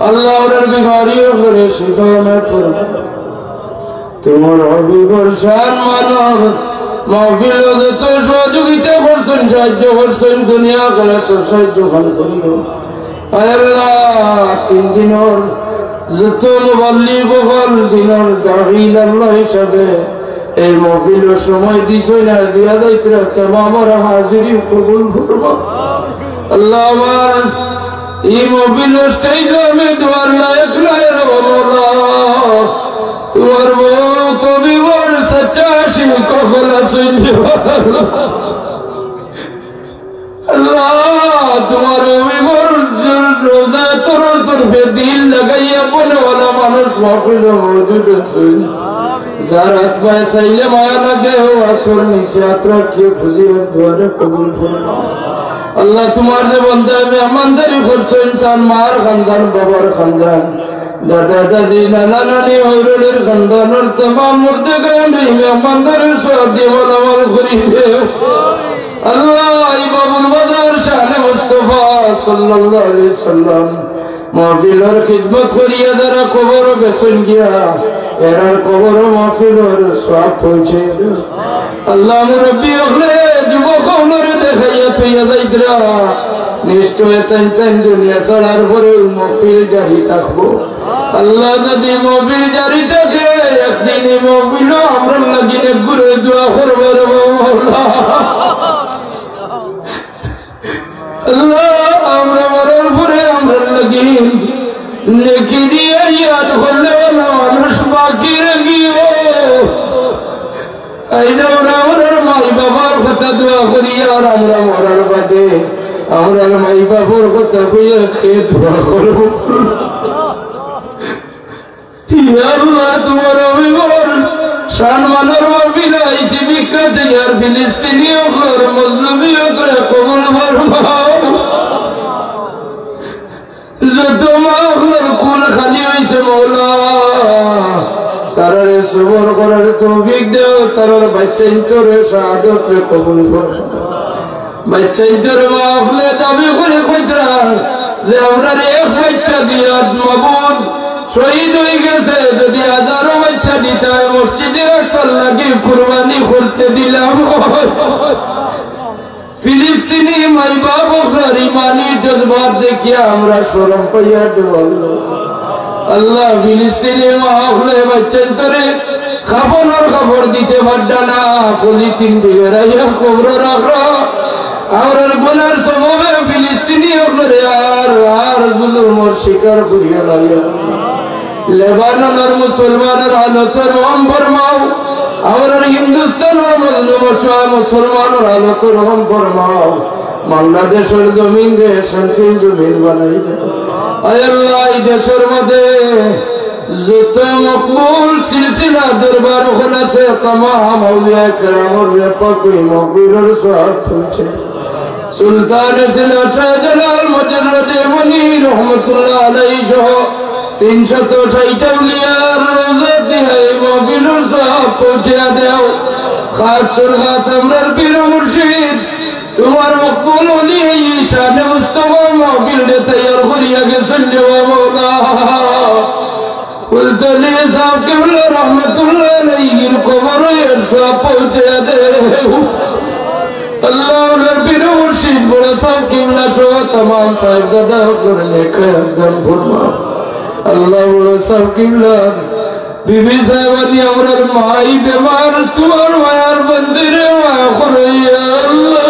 अल्लाह और बीमारियों करे शिफा फरमा तुम्हार हबीबर शान मानव महफिल तो सहयोगिता करছেন সাহায্য করছেন দুনিয়া করে তো সাহায্য খান করিও আয় আল্লাহ তিন দিনের যত মুবাল্লিগ হল দিনের দাঈ আল্লাহ হিসাবে এই মাহফিলের সময় দিছই না জিয়াদাত तमाम হাজিরি কবুল ফরমা আল্লাহ আমার এই মাহফিল স্টেজে আমি দুয়ার লায়ক নাই রে মাওলা তোমার বহুত বিবর সচ্চা শিব কখলা শুনছে আল্লাহ তোমার বিবর রোজা তোর তরফে দিল লাগাইয়া বলে ওলা মানুষ মাহফিলে মওজুদ আছে जारत में सैले माया लगे हो आथुर नीचे आत्रा किए खुशी और द्वारे कबूल फरमा अल्लाह तुम्हारे बंदे में अमंदरी खुर्सों तान मार खंदान बाबर खंदान दादा दादी नाना नानी औरलेर खंदान और तमाम मुर्दे गए नहीं में अमंदरी स्वादी वाला वाल खरीदे अल्लाह इमामुल मदार शान मुस्तफा सल्लल्लाहु अलैहि वसल्लम महफिल और खिदमत करिया दरा कबर बेसन गया এরার কবর মাহফিলের সওয়াব পৌঁছে আল্লাহ মুরব্বি হলে যুবক হলরে দেখাইয়া তুইয়া যাইতরা নিশ্চয় তাই দুনিয়া ছাড়ার পরে মাহফিল জারি থাকবো আল্লাহ যদি মাহফিল জারি থাকে একদিন এই মাহফিল আমরা লাগিনে ঘুরে দোয়া করবো রে মাওলা আল্লাহ আমরা মরার পরে আমরা লাগিন নেকি দিয়ে ইয়াদ করলে মানুষ বাকি রেগিও এই যে ওরা মাই বাবার কথা দোয়া করি আর আমরা মরার বাদে আমরা মাই বাবার কথা কইয়া খেয়ে দোয়া করবো আল্লাহ তোমার অভিবর সম্মানের মাহফিলে আইসি ভিক্ষা চাই আর ফিলিস্তিনীয় করে মজলুমিও করে কবুল ফরমাও যত মাহফিলের কুল খালি হইছে মাওলা তারারে সবর করার তৌফিক দাও তারার বাচ্চাইন্তরে শাহাদাত রে কবুল করো বাচ্চাইন্তরে মাহফিলে দাবি করে কইতরা যে আমরা এক বাচ্চা দিয়া মাবুদ শহীদ হয়ে গেছে যদি হাজারো বাচ্চা দিতে মসজিদে আকসার লাগি কুরবানি করতে দিলাম ফিলিস্তিনি মাই বাবার ইমানি জজবাত দেখিয়া আমরা শরম পাইয়া দেব আল্লাহ ফিলিস্তিনি মাহফিলে বাচ্চাইন্তরে খাফনের খবর দিতে পারডা না পলিথিন দিয়ে রাইয়া কবর রাখরা আমরার গুনার সববে ফিলিস্তিনি হলে আর জুলুমের শিকার করিয়া লাইয়া লেবাননের মুসলমানের হালতের রহম ফরমাও আমরার হিন্দুস্তানের মুসলমানের হালতের রহম ফরমাও বাংলাদেশের জমিন রে শান্তির জমিন বানাই দাও আয় আল্লাহ এই দেশের মাঝে যত মকবুল সিলসিলা দরবার আছে तमाम আউলিয়া কেরামের ব্যাপক মকবুলের সওয়াব পৌঁছে সুলতান সিলেট শাহজালাল মুজাদ্দিদ মুনি রহমাতুল্লাহ আলাইহি সহ 360 আউলিয়ার রওজা দিয়ে মকবুলের সওয়াব পৌঁছে দাও খাস আমরার পীর মুর্শিদ তোমার মকবুল ওলি শান মুস্তাফা মকবুল দে তৈয়ার করিয়া গেছেন মাওলা قلت لي صاحب قبلة رحمة الله عليه القبر يرسى پوچھے دے اللہ نبی مرشید بڑا صاحب قبلہ شو تمام صاحب زدہ کرنے خیردن فرما اللہ بڑا صاحب قبلہ بی بی صاحبانی امرر مائی بیمار توار ویار بندر ویاخر یا اللہ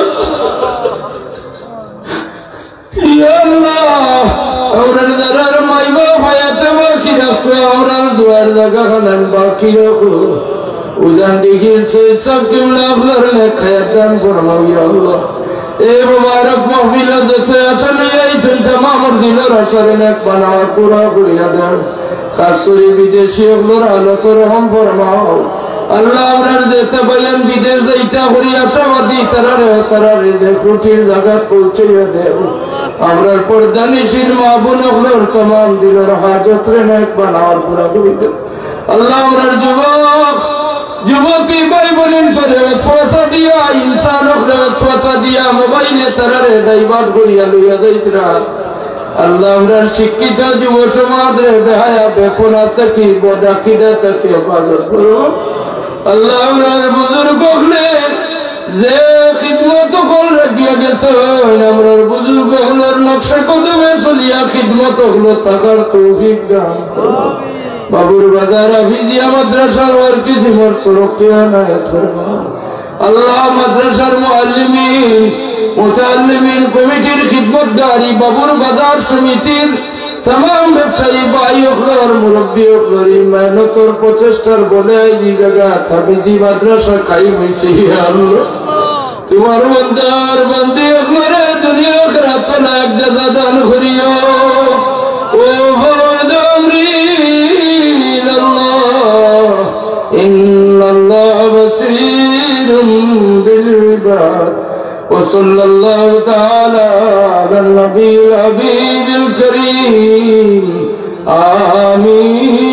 یا اللہ امرر درر مائی باپ حیات باقی رسو امرر دوار دگا خنن باقی رکھو উজান দিঘির সৈয়দ সাহেব কিবলা আপনার নেখায়াত দান ফরমাও ইয়া আল্লাহ। এই মুবারক মাহফিলে যত আশা নিয়ে আইছেন তামাম দিলের আশারে নেক বানাওয়ার পুরা করিয়া দেন। খাস করে বিদেশি ওগুলোর হালত রহম ফরমাও আল্লাহ। আমরার যেতে বলেন বিদেশ যাইতে করি আশাবাদী তারারে যে কঠিন জায়গা পৌঁছাইয়া দেও। আমরার পর্দানিশীল মা বোন ওগুলোর তামাম দিলের হাজত রে নেক বানাওয়ার পুরা করি দেন আল্লাহ। আমরার যুবতী ভাই বোনেন করে ওয়াসওয়াসা দিয়া ইনসান ওরে ওয়াসওয়াসা দিয়া মোবাইলে তারারে ডাইভার্ট করিয়া লইয়া যাইতরা আল্লাহ। আমরার শিক্ষিত যুব সমাজ রে বেহায়া বেপনা থেকে বদাকিদা থেকে হেফাজত করো আল্লাহ। আমরার বুজুর্গ হলে যে খিদমত করে দিয়া গেছেন আমরার বুজুর্গ হলোর নকশা কদমে চলিয়া খিদমত হলো থাকার তৌফিক দান করো। বাবুর বাজার হাফিজিয়া মাদ্রাসার ওয়ার কিসিমর তরক্কি আনায়াত ফরমাও আল্লাহ। মাদ্রাসার মুআল্লিমিন মুতাআল্লিমিন কমিটির খিদমতগারি বাবুর বাজার সমিতির तमाम ব্যবসায়ী ভাই ওগুলোর মুরব্বী ওগুলোর মেহনতর প্রচেষ্টার বলে এই জায়গা হাফিজি মাদ্রাসা কায়েম হইছে ইয়া আল্লাহ। তোমার বান্দার বান্দি ওগুলোরে দুনিয়া আখিরাত ফেলা এক জাযা দান করিও ও ফরদ আমরিন আল্লাহ ইন্নাল্লাহ বাসীরুম বিল ইবাদ। وصلى الله تعالى على النبي الحبيب الكريم آمين।